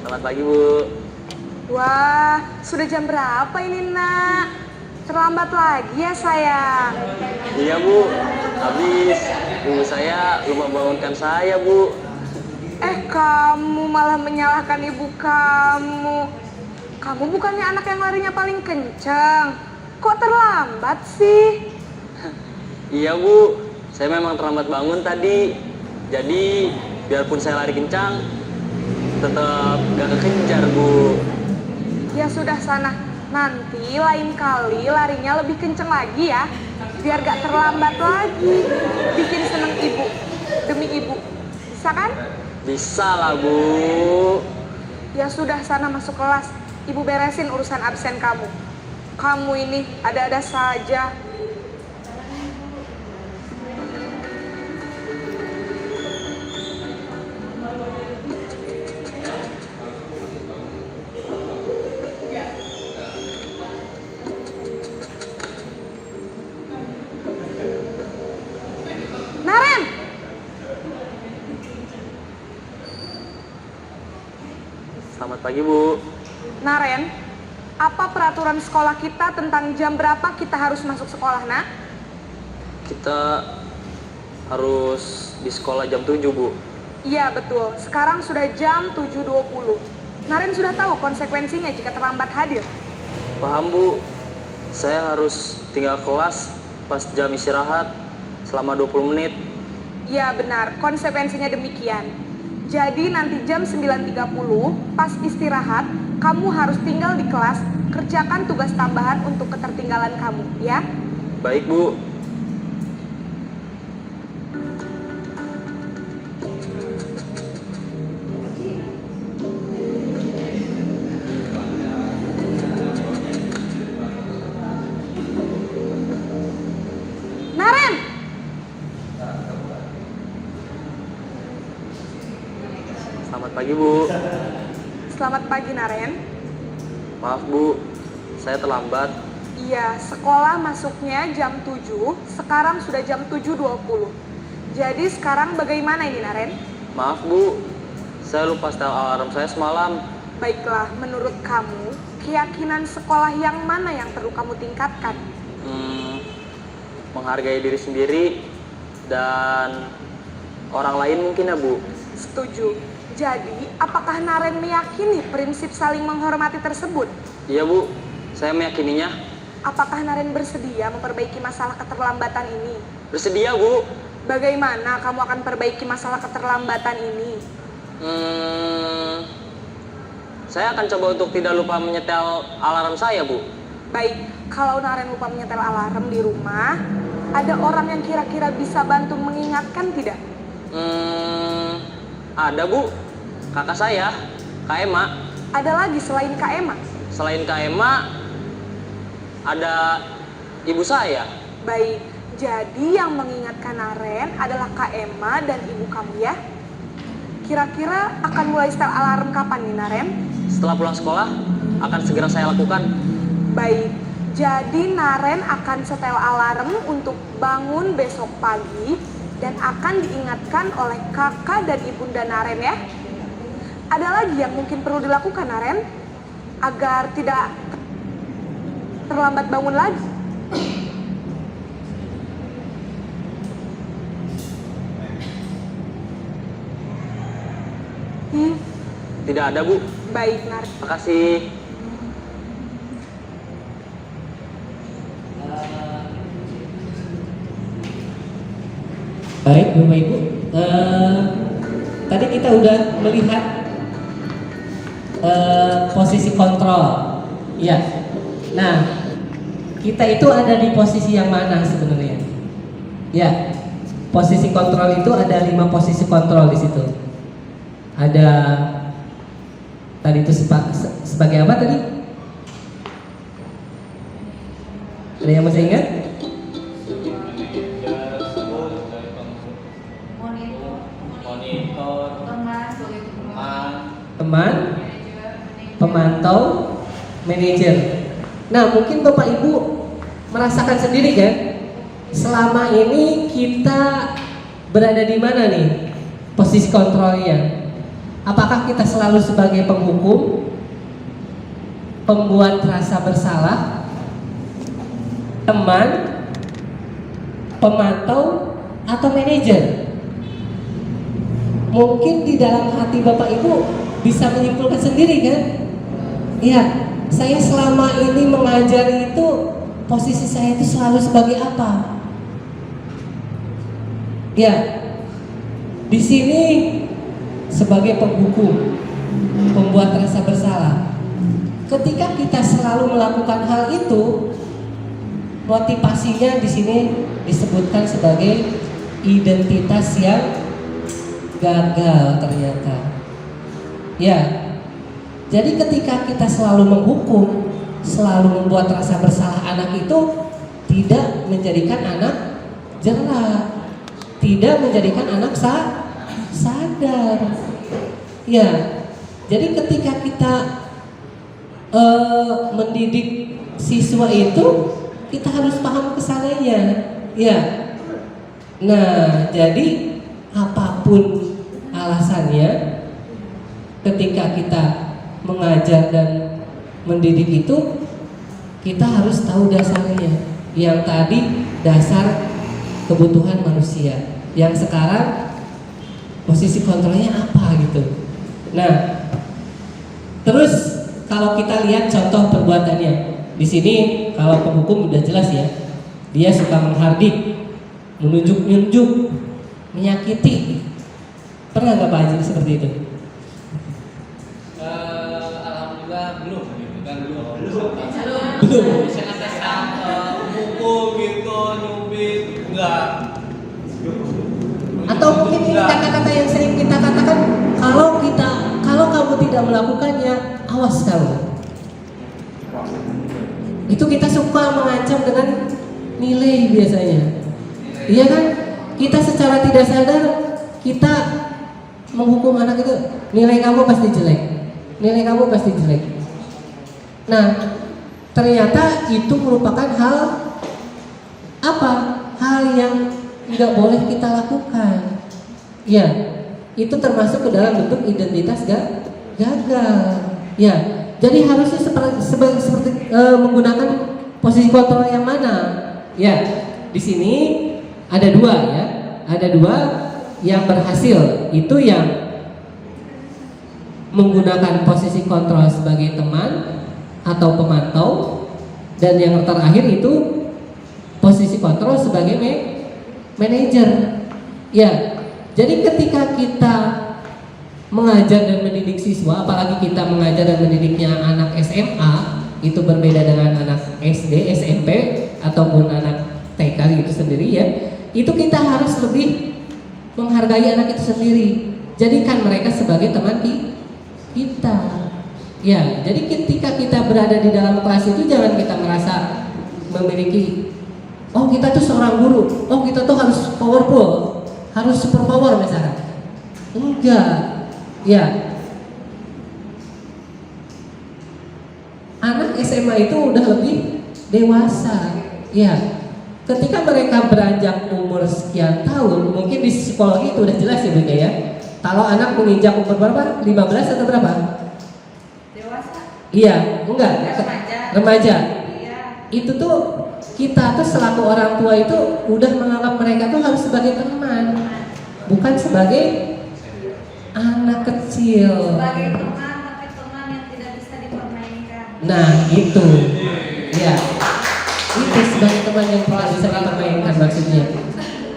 Selamat pagi, Bu. Wah, sudah jam berapa ini, nak? Terlambat lagi ya, sayang? Iya, Bu. Habis ibu saya lupa bangunkan saya, Bu. Kamu malah menyalahkan ibu kamu. Kamu bukannya anak yang larinya paling kencang. Kok terlambat sih? Iya, Bu. Saya memang terlambat bangun tadi. Jadi, biarpun saya lari kencang, tetap gak kekejar, Bu. Ya sudah, sana. Nanti lain kali larinya lebih kenceng lagi ya. Biar gak terlambat lagi. Bikin seneng ibu. Demi ibu. Bisa kan? Bisa lah, Bu. Ya sudah, sana masuk kelas. Ibu beresin urusan absen kamu. Kamu ini ada-ada saja. Naren! Selamat pagi, Bu. Naren, apa peraturan sekolah kita tentang jam berapa kita harus masuk sekolah, nak? Kita harus di sekolah jam 7, Bu. Iya, betul. Sekarang sudah jam 7.20. Naren sudah tahu konsekuensinya jika terlambat hadir. Paham, Bu. Saya harus tinggal kelas pas jam istirahat selama 20 menit. Iya, benar. Konsekuensinya demikian. Jadi nanti jam 9.30 pas istirahat, kamu harus tinggal di kelas, kerjakan tugas tambahan untuk ketertinggalan kamu, ya? Baik, Bu. Naren! Selamat pagi, Bu. Selamat pagi, Naren. Maaf, Bu. Saya terlambat. Iya, sekolah masuknya jam 7, sekarang sudah jam 7.20. Jadi sekarang bagaimana ini, Naren? Maaf, Bu. Saya lupa setel alarm saya semalam. Baiklah, menurut kamu, keyakinan sekolah yang mana yang perlu kamu tingkatkan? Menghargai diri sendiri dan orang lain mungkin ya, Bu. Setuju. Jadi, apakah Naren meyakini prinsip saling menghormati tersebut? Iya, Bu. Saya meyakininya. Apakah Naren bersedia memperbaiki masalah keterlambatan ini? Bersedia, Bu. Bagaimana kamu akan perbaiki masalah keterlambatan ini? Saya akan coba untuk tidak lupa menyetel alarm saya, Bu. Baik, kalau Naren lupa menyetel alarm di rumah, ada orang yang kira-kira bisa bantu mengingatkan tidak? Ada, Bu. Kakak saya, Kak Ema. Ada lagi selain Kak Ema? Selain Kak Ema, ada ibu saya. Baik, jadi yang mengingatkan Naren adalah Kak Ema dan ibu kamu, ya? Kira-kira akan mulai setel alarm kapan nih Naren? Setelah pulang sekolah, akan segera saya lakukan. Baik, jadi Naren akan setel alarm untuk bangun besok pagi dan akan diingatkan oleh kakak dan ibunda Naren ya. Ada lagi yang mungkin perlu dilakukan Naren agar tidak terlambat bangun lagi? Tidak ada, Bu. Baik, Naren. Makasih. Baik Bapak Ibu, tadi kita udah melihat posisi kontrol, ya. Nah, kita itu ada di posisi yang mana sebenarnya? Ya, posisi kontrol itu ada 5 posisi kontrol di situ. Ada tadi itu sebagai apa tadi? Ada yang masih ingat? Teman, pemantau, manajer. Nah, mungkin Bapak Ibu merasakan sendiri kan, selama ini kita berada di mana nih posisi kontrolnya? Apakah kita selalu sebagai penghukum, pembuat rasa bersalah, teman, pemantau, atau manajer? Mungkin di dalam hati Bapak Ibu bisa menyimpulkan sendiri kan? Ya, saya selama ini mengajar itu posisi saya itu selalu sebagai apa? Ya, di sini sebagai penghukum, pembuat rasa bersalah. Ketika kita selalu melakukan hal itu, motivasinya di sini disebutkan sebagai identitas yang gagal ternyata. Ya, jadi ketika kita selalu menghukum, selalu membuat rasa bersalah anak itu tidak menjadikan anak jerah, tidak menjadikan anak sadar. Ya, jadi ketika kita mendidik siswa itu, kita harus paham kesananya. Ya, nah jadi apapun alasannya, ketika kita mengajar dan mendidik itu, kita harus tahu dasarnya. Yang tadi dasar kebutuhan manusia, yang sekarang posisi kontrolnya apa gitu. Nah, terus kalau kita lihat contoh perbuatannya di sini, kalau penghukum udah jelas ya, dia suka menghardik, menunjuk-nunjuk, menyakiti. Pernah nggak Pak Haji seperti itu? Alhamdulillah belum gitu kan, belum. Misalnya saya mukul gitu, nyubit, enggak. Atau mungkin ini kata-kata yang sering kita katakan, kalau kamu tidak melakukannya, awas kamu. Itu kita suka mengancam dengan nilai biasanya. Iya kan? Kita secara tidak sadar kita menghukum anak itu, nilai kamu pasti jelek, nilai kamu pasti jelek. Nah, ternyata itu merupakan hal apa? Hal yang nggak boleh kita lakukan. Ya, itu termasuk ke dalam bentuk identitas gagal. Ya, jadi harusnya seperti menggunakan posisi kontrol yang mana? Ya, di sini ada 2 ya, ada 2 yang berhasil, itu yang menggunakan posisi kontrol sebagai teman atau pemantau, dan yang terakhir itu posisi kontrol sebagai manajer. Ya, jadi ketika kita mengajar dan mendidik siswa, apalagi kita mengajar dan mendidiknya anak SMA, itu berbeda dengan anak SD, SMP, ataupun anak TK itu sendiri ya. Itu kita harus lebih menghargai anak itu sendiri. Jadikan mereka sebagai teman kita. Ya, jadi ketika kita berada di dalam kelas itu jangan kita merasa memiliki, oh kita tuh seorang guru, oh kita tuh harus powerful, harus super power misalnya. Enggak. Ya, anak SMA itu udah lebih dewasa. Ya, ketika mereka beranjak umur sekian tahun, mungkin di psikologi itu udah jelas ya Bunda ya. Kalau anak menginjak umur berapa? 15 atau berapa? Dewasa. Iya, enggak. Remaja. Iya. Itu tuh kita tuh selaku orang tua itu udah menganggap mereka tuh harus sebagai teman, bukan sebagai anak kecil. Sebagai teman, tapi teman yang tidak bisa dipermainkan. Nah, itu. Ya. Itu sebagai teman yang tidak bisa dipermainkan maksudnya.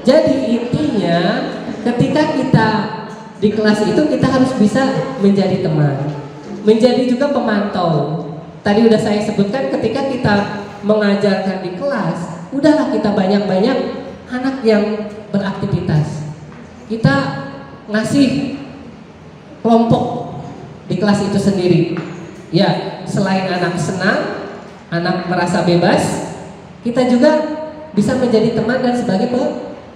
Jadi intinya ketika kita di kelas itu kita harus bisa menjadi teman, menjadi juga pemantau. Tadi udah saya sebutkan ketika kita mengajarkan di kelas, udahlah kita banyak-banyak anak yang beraktivitas. Kita ngasih kelompok di kelas itu sendiri. Ya, selain anak senang, anak merasa bebas, kita juga bisa menjadi teman dan sebagai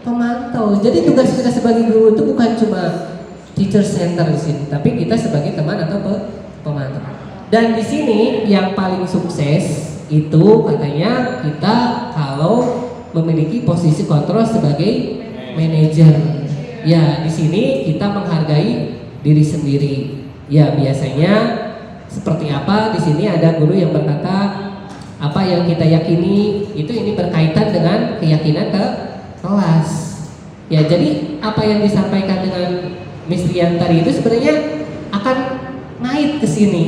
pemantau. Jadi tugas kita sebagai guru itu bukan cuma teacher center di sini, tapi kita sebagai teman atau pemantau. Dan di sini yang paling sukses itu katanya kita kalau memiliki posisi kontrol sebagai manajer. Ya, di sini kita menghargai diri sendiri. Ya, biasanya seperti apa? Di sini ada guru yang berkata apa yang kita yakini itu ini berkaitan dengan keyakinan ke kelas. Ya, jadi apa yang disampaikan dengan Miss Rian tadi itu sebenarnya akan naik ke sini.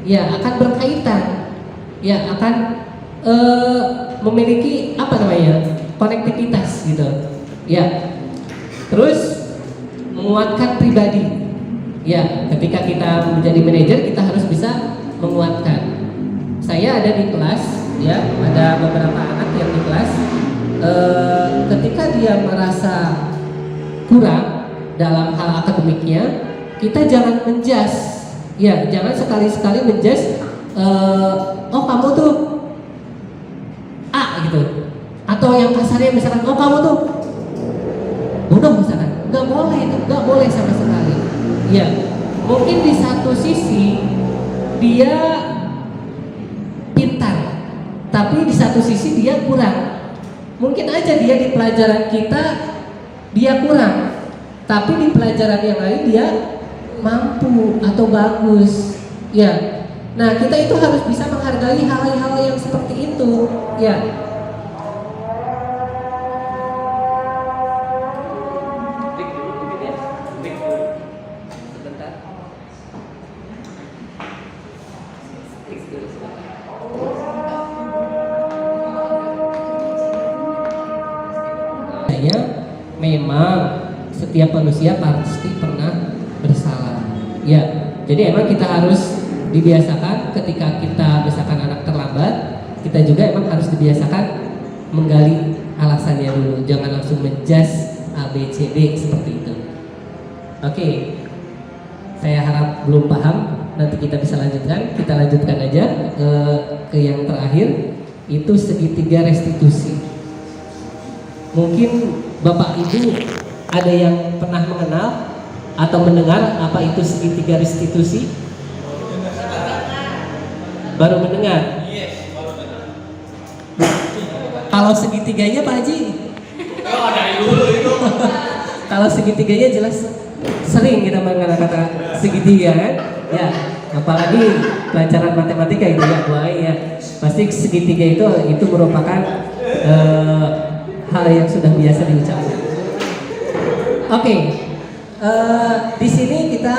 Ya, akan berkaitan. Ya, akan memiliki apa namanya? Konektivitas gitu. Ya. Terus menguatkan pribadi. Ya, ketika kita menjadi manajer kita harus bisa menguatkan. Saya ada di kelas, ya, ada beberapa anak yang di kelas. Ketika dia merasa kurang dalam hal akademiknya, kita jangan menjas. Ya, jangan sekali-sekali menjas. Oh kamu tuh A gitu. Atau yang kasarnya misalkan, oh kamu tuh bodoh misalkan. Nggak boleh itu, nggak boleh sama sekali. Ya, mungkin di satu sisi dia pintar, tapi di satu sisi dia kurang. Mungkin aja dia di pelajaran kita dia kurang, tapi di pelajaran yang lain dia mampu atau bagus. Ya, nah kita itu harus bisa menghargai hal-hal yang seperti itu. Ya. Memang setiap manusia pasti pernah bersalah. Ya, jadi emang kita harus dibiasakan ketika kita misalkan anak terlambat, kita juga emang harus dibiasakan menggali alasannya dulu. Jangan langsung menjudge A, B, C, D seperti itu. Oke, saya harap belum paham. Nanti kita bisa lanjutkan. Kita lanjutkan aja ke yang terakhir, itu segitiga restitusi. Mungkin Bapak Ibu ada yang pernah mengenal atau mendengar apa itu segitiga restitusi? Baru mendengar? Kalau segitiganya Pak Haji? Kalau segitiganya jelas sering kita mengenal kata segitiga kan? Ya, apalagi pelajaran matematika itu ya, wah ya. Pasti segitiga itu merupakan hal yang sudah biasa diucapkan. Oke, di sini kita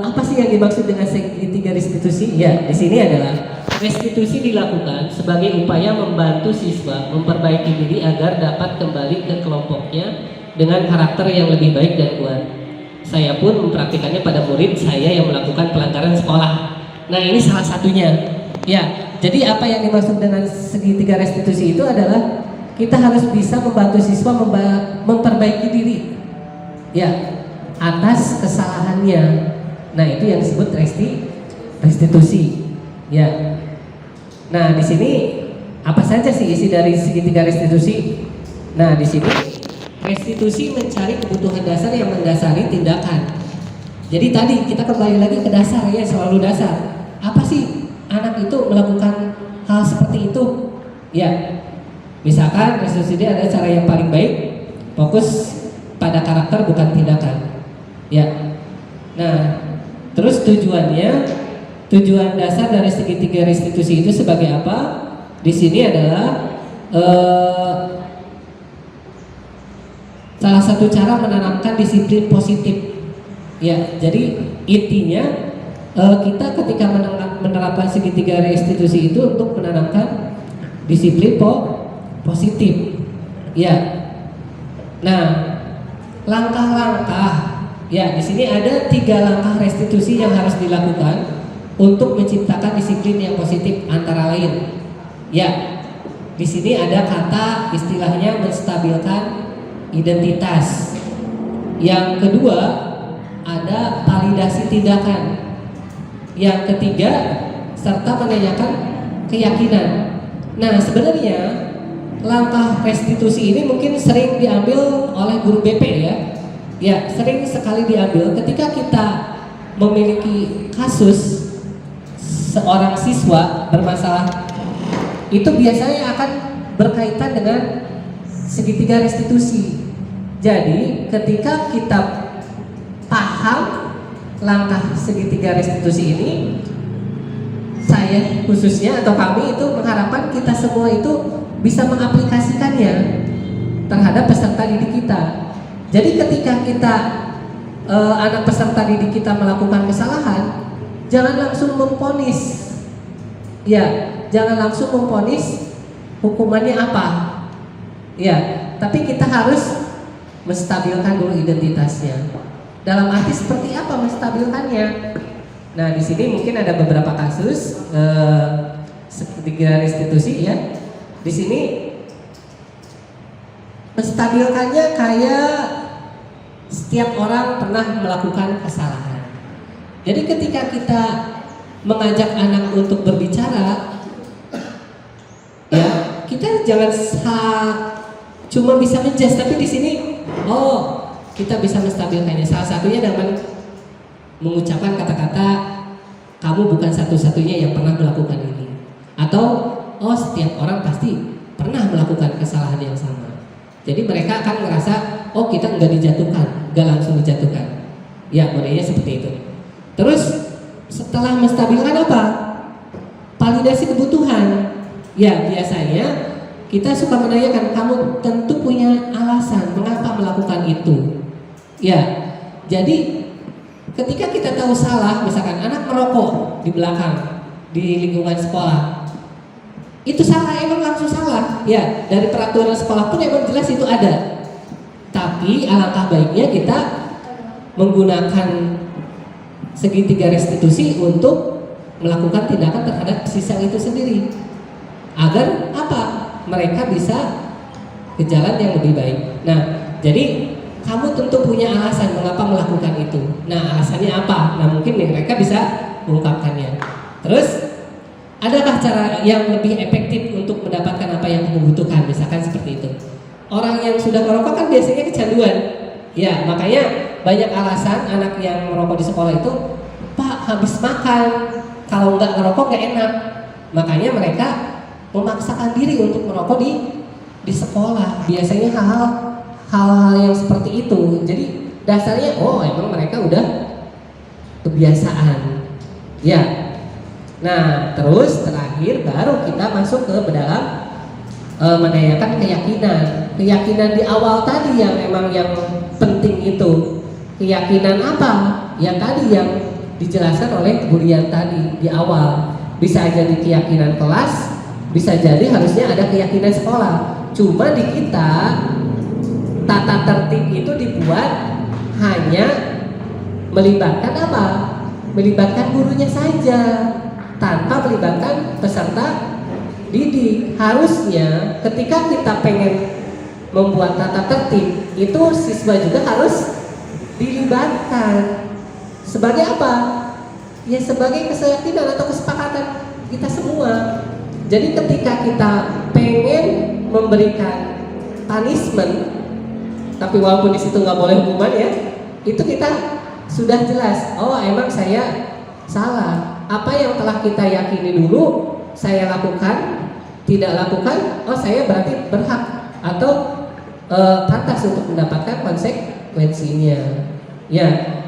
apa sih yang dimaksud dengan segitiga restitusi? Ya, di sini adalah restitusi dilakukan sebagai upaya membantu siswa memperbaiki diri agar dapat kembali ke kelompoknya dengan karakter yang lebih baik dan kuat. Saya pun mempraktikannya pada murid saya yang melakukan pelanggaran sekolah. Nah, ini salah satunya. Ya, jadi apa yang dimaksud dengan segitiga restitusi itu adalah kita harus bisa membantu siswa memperbaiki diri, ya, atas kesalahannya. Nah, itu yang disebut restitusi, ya. Nah, di sini apa saja sih isi dari segitiga restitusi? Nah, di sini restitusi mencari kebutuhan dasar yang mendasari tindakan. Jadi tadi kita kembali lagi ke dasar ya, selalu dasar. Apa sih anak itu melakukan hal seperti itu? Ya, misalkan restitusi dia ada cara yang paling baik, fokus pada karakter bukan tindakan. Ya, nah terus tujuan dasar dari segitiga restitusi itu sebagai apa? Di sini adalah salah satu cara menanamkan disiplin positif. Ya, jadi intinya kita ketika menerapkan segitiga restitusi itu untuk menanamkan disiplin positif. Ya, nah langkah-langkah. Ya, di sini ada 3 langkah restitusi yang harus dilakukan untuk menciptakan disiplin yang positif, antara lain. Ya, di sini ada kata istilahnya menstabilkan identitas. Yang kedua ada validasi tindakan. Yang ketiga serta menanyakan keyakinan. Nah, sebenarnya langkah restitusi ini mungkin sering diambil oleh guru BP ya. Ya, sering sekali diambil ketika kita memiliki kasus seorang siswa bermasalah. Itu biasanya akan berkaitan dengan segitiga restitusi. Jadi ketika kita paham langkah segitiga restitusi ini, saya khususnya atau kami itu mengharapkan kita semua itu bisa mengaplikasikannya terhadap peserta didik kita. Jadi ketika kita anak peserta didik kita melakukan kesalahan, jangan langsung memvonis. Ya, jangan langsung memvonis hukumannya apa. Ya, tapi kita harus menstabilkan dulu identitasnya. Dalam arti seperti apa menstabilkannya? Nah, di sini mungkin ada beberapa kasus segitiga restitusi ya. Di sini menstabilkannya kayak setiap orang pernah melakukan kesalahan. Jadi ketika kita mengajak anak untuk berbicara, ya kita jangan cuma bisa menjudge, tapi di sini kita bisa menstabilkannya. Salah satunya dengan mengucapkan kata-kata kamu bukan satu-satunya yang pernah melakukan ini, atau setiap orang pasti pernah melakukan kesalahan yang sama. Jadi mereka akan merasa kita nggak dijatuhkan, nggak langsung dijatuhkan. Ya, modelnya seperti itu. Terus setelah menstabilkan apa? Validasi kebutuhan. Ya, biasanya kita suka menanyakan, kamu tentu punya alasan mengapa melakukan itu. Ya, jadi ketika kita tahu salah, misalkan anak merokok di belakang di lingkungan sekolah, itu salah, emang langsung salah. Ya, dari peraturan sekolah pun emang jelas itu ada. Tapi alangkah baiknya kita menggunakan segitiga restitusi untuk melakukan tindakan terhadap siswa itu sendiri, agar apa? Mereka bisa ke jalan yang lebih baik. Nah, jadi kamu tentu punya alasan mengapa melakukan itu. Nah, alasannya apa? Nah, mungkin mereka bisa mengungkapkannya. Terus, adakah cara yang lebih efektif untuk mendapatkan apa yang kamu butuhkan? Misalkan seperti itu. Orang yang sudah merokok kan biasanya kecanduan. Ya, makanya banyak alasan anak yang merokok di sekolah itu, Pak, habis makan, kalau nggak ngerokok nggak enak. Makanya mereka memaksakan diri untuk merokok di sekolah. Biasanya hal-hal yang seperti itu. Jadi dasarnya emang mereka udah kebiasaan. Ya. Nah, terus terakhir baru kita masuk ke dalam menanyakan keyakinan. Keyakinan di awal tadi yang memang yang penting itu. Keyakinan apa? Yang tadi yang dijelaskan oleh Bu Rian tadi di awal. Bisa jadi keyakinan kelas, bisa jadi harusnya ada keyakinan sekolah. Cuma di kita tata tertib itu dibuat hanya melibatkan apa? Melibatkan gurunya saja, tanpa melibatkan peserta didik. Harusnya ketika kita pengen membuat tata tertib, itu siswa juga harus dilibatkan. Sebagai apa? Ya sebagai keyakinan atau kesepakatan kita semua. Jadi ketika kita pengen memberikan punishment, tapi walaupun di situ nggak boleh hukuman ya, itu kita sudah jelas. Oh, emang saya salah. Apa yang telah kita yakini dulu saya lakukan, tidak lakukan, oh saya berarti berhak atau pantas untuk mendapatkan konsekuensinya. Ya,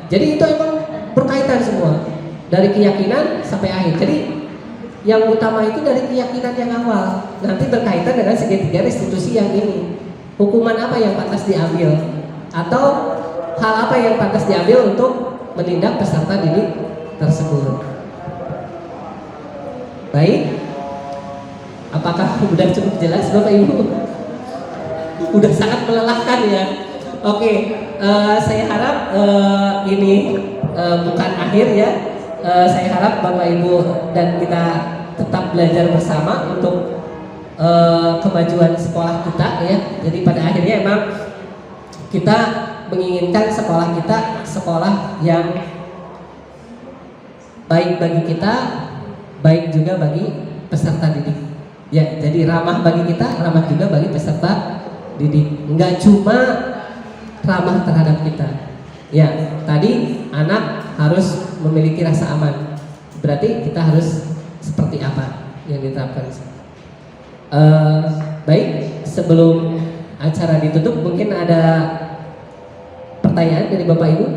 jadi itu emang berkaitan semua dari keyakinan sampai akhir. Jadi yang utama itu dari keyakinan yang awal, nanti berkaitan dengan segitiga restitusi yang ini. Hukuman apa yang pantas diambil atau hal apa yang pantas diambil untuk menindak peserta didik tersebut. Baik, apakah sudah cukup jelas Bapak Ibu? Udah sangat melelahkan ya. Oke, saya harap ini bukan akhir ya. Saya harap Bapak Ibu dan kita tetap belajar bersama untuk kemajuan sekolah kita ya. Jadi pada akhirnya emang kita menginginkan sekolah kita sekolah yang baik bagi kita, baik juga bagi peserta didik. Ya, jadi ramah bagi kita, ramah juga bagi peserta didik. Enggak cuma ramah terhadap kita. Ya, tadi anak harus memiliki rasa aman. Berarti kita harus seperti apa yang diterapkan? Baik, sebelum acara ditutup mungkin ada pertanyaan dari Bapak Ibu?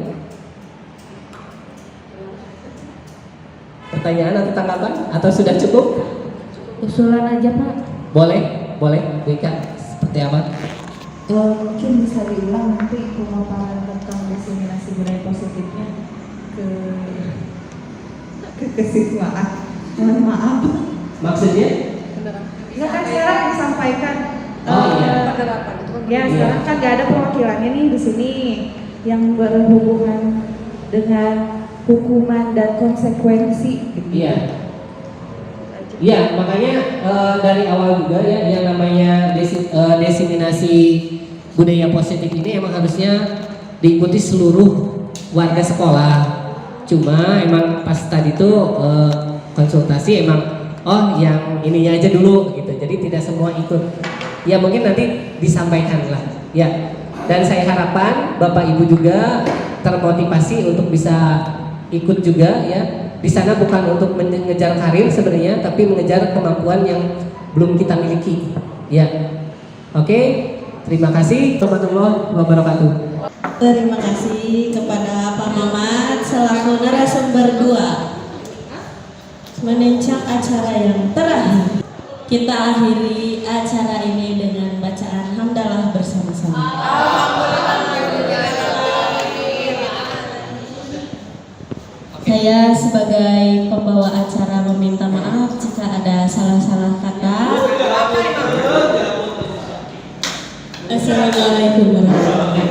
Pertanyaan atau tanggapan atau sudah cukup? Usulan aja Pak. Boleh, boleh. Wika, seperti apa? Mungkin bisa diulang nanti pemaparan tentang diseminasi budaya positifnya ke kesiswaan. Mohon maaf. Maksudnya? Enggak kan sekarang disampaikan. Oh iya. Ya sekarang kan nggak ada perwakilannya nih di sini yang berhubungan dengan hukuman dan konsekuensi. Gitu. Iya. Iya, makanya dari awal juga ya yang namanya diseminasi budaya positif ini emang harusnya diikuti seluruh warga sekolah. Cuma emang pas tadi tuh konsultasi emang oh yang ininya aja dulu gitu. Jadi tidak semua ikut. Ya mungkin nanti disampaikan lah. Ya. Dan saya harapkan Bapak Ibu juga termotivasi untuk bisa ikut juga ya. Di sana bukan untuk mengejar karir sebenarnya, tapi mengejar kemampuan yang belum kita miliki. Ya, oke. Terima kasih warahmatullahi wabarakatuh. Terima kasih kepada Pak Mamat selaku narasumber 2 menencang acara yang terakhir. Kita akhiri acara ini dengan bacaan hamdalah bersama-sama. Saya sebagai pembawa acara meminta maaf jika ada salah-salah kata. Assalamualaikum warahmatullahi wabarakatuh.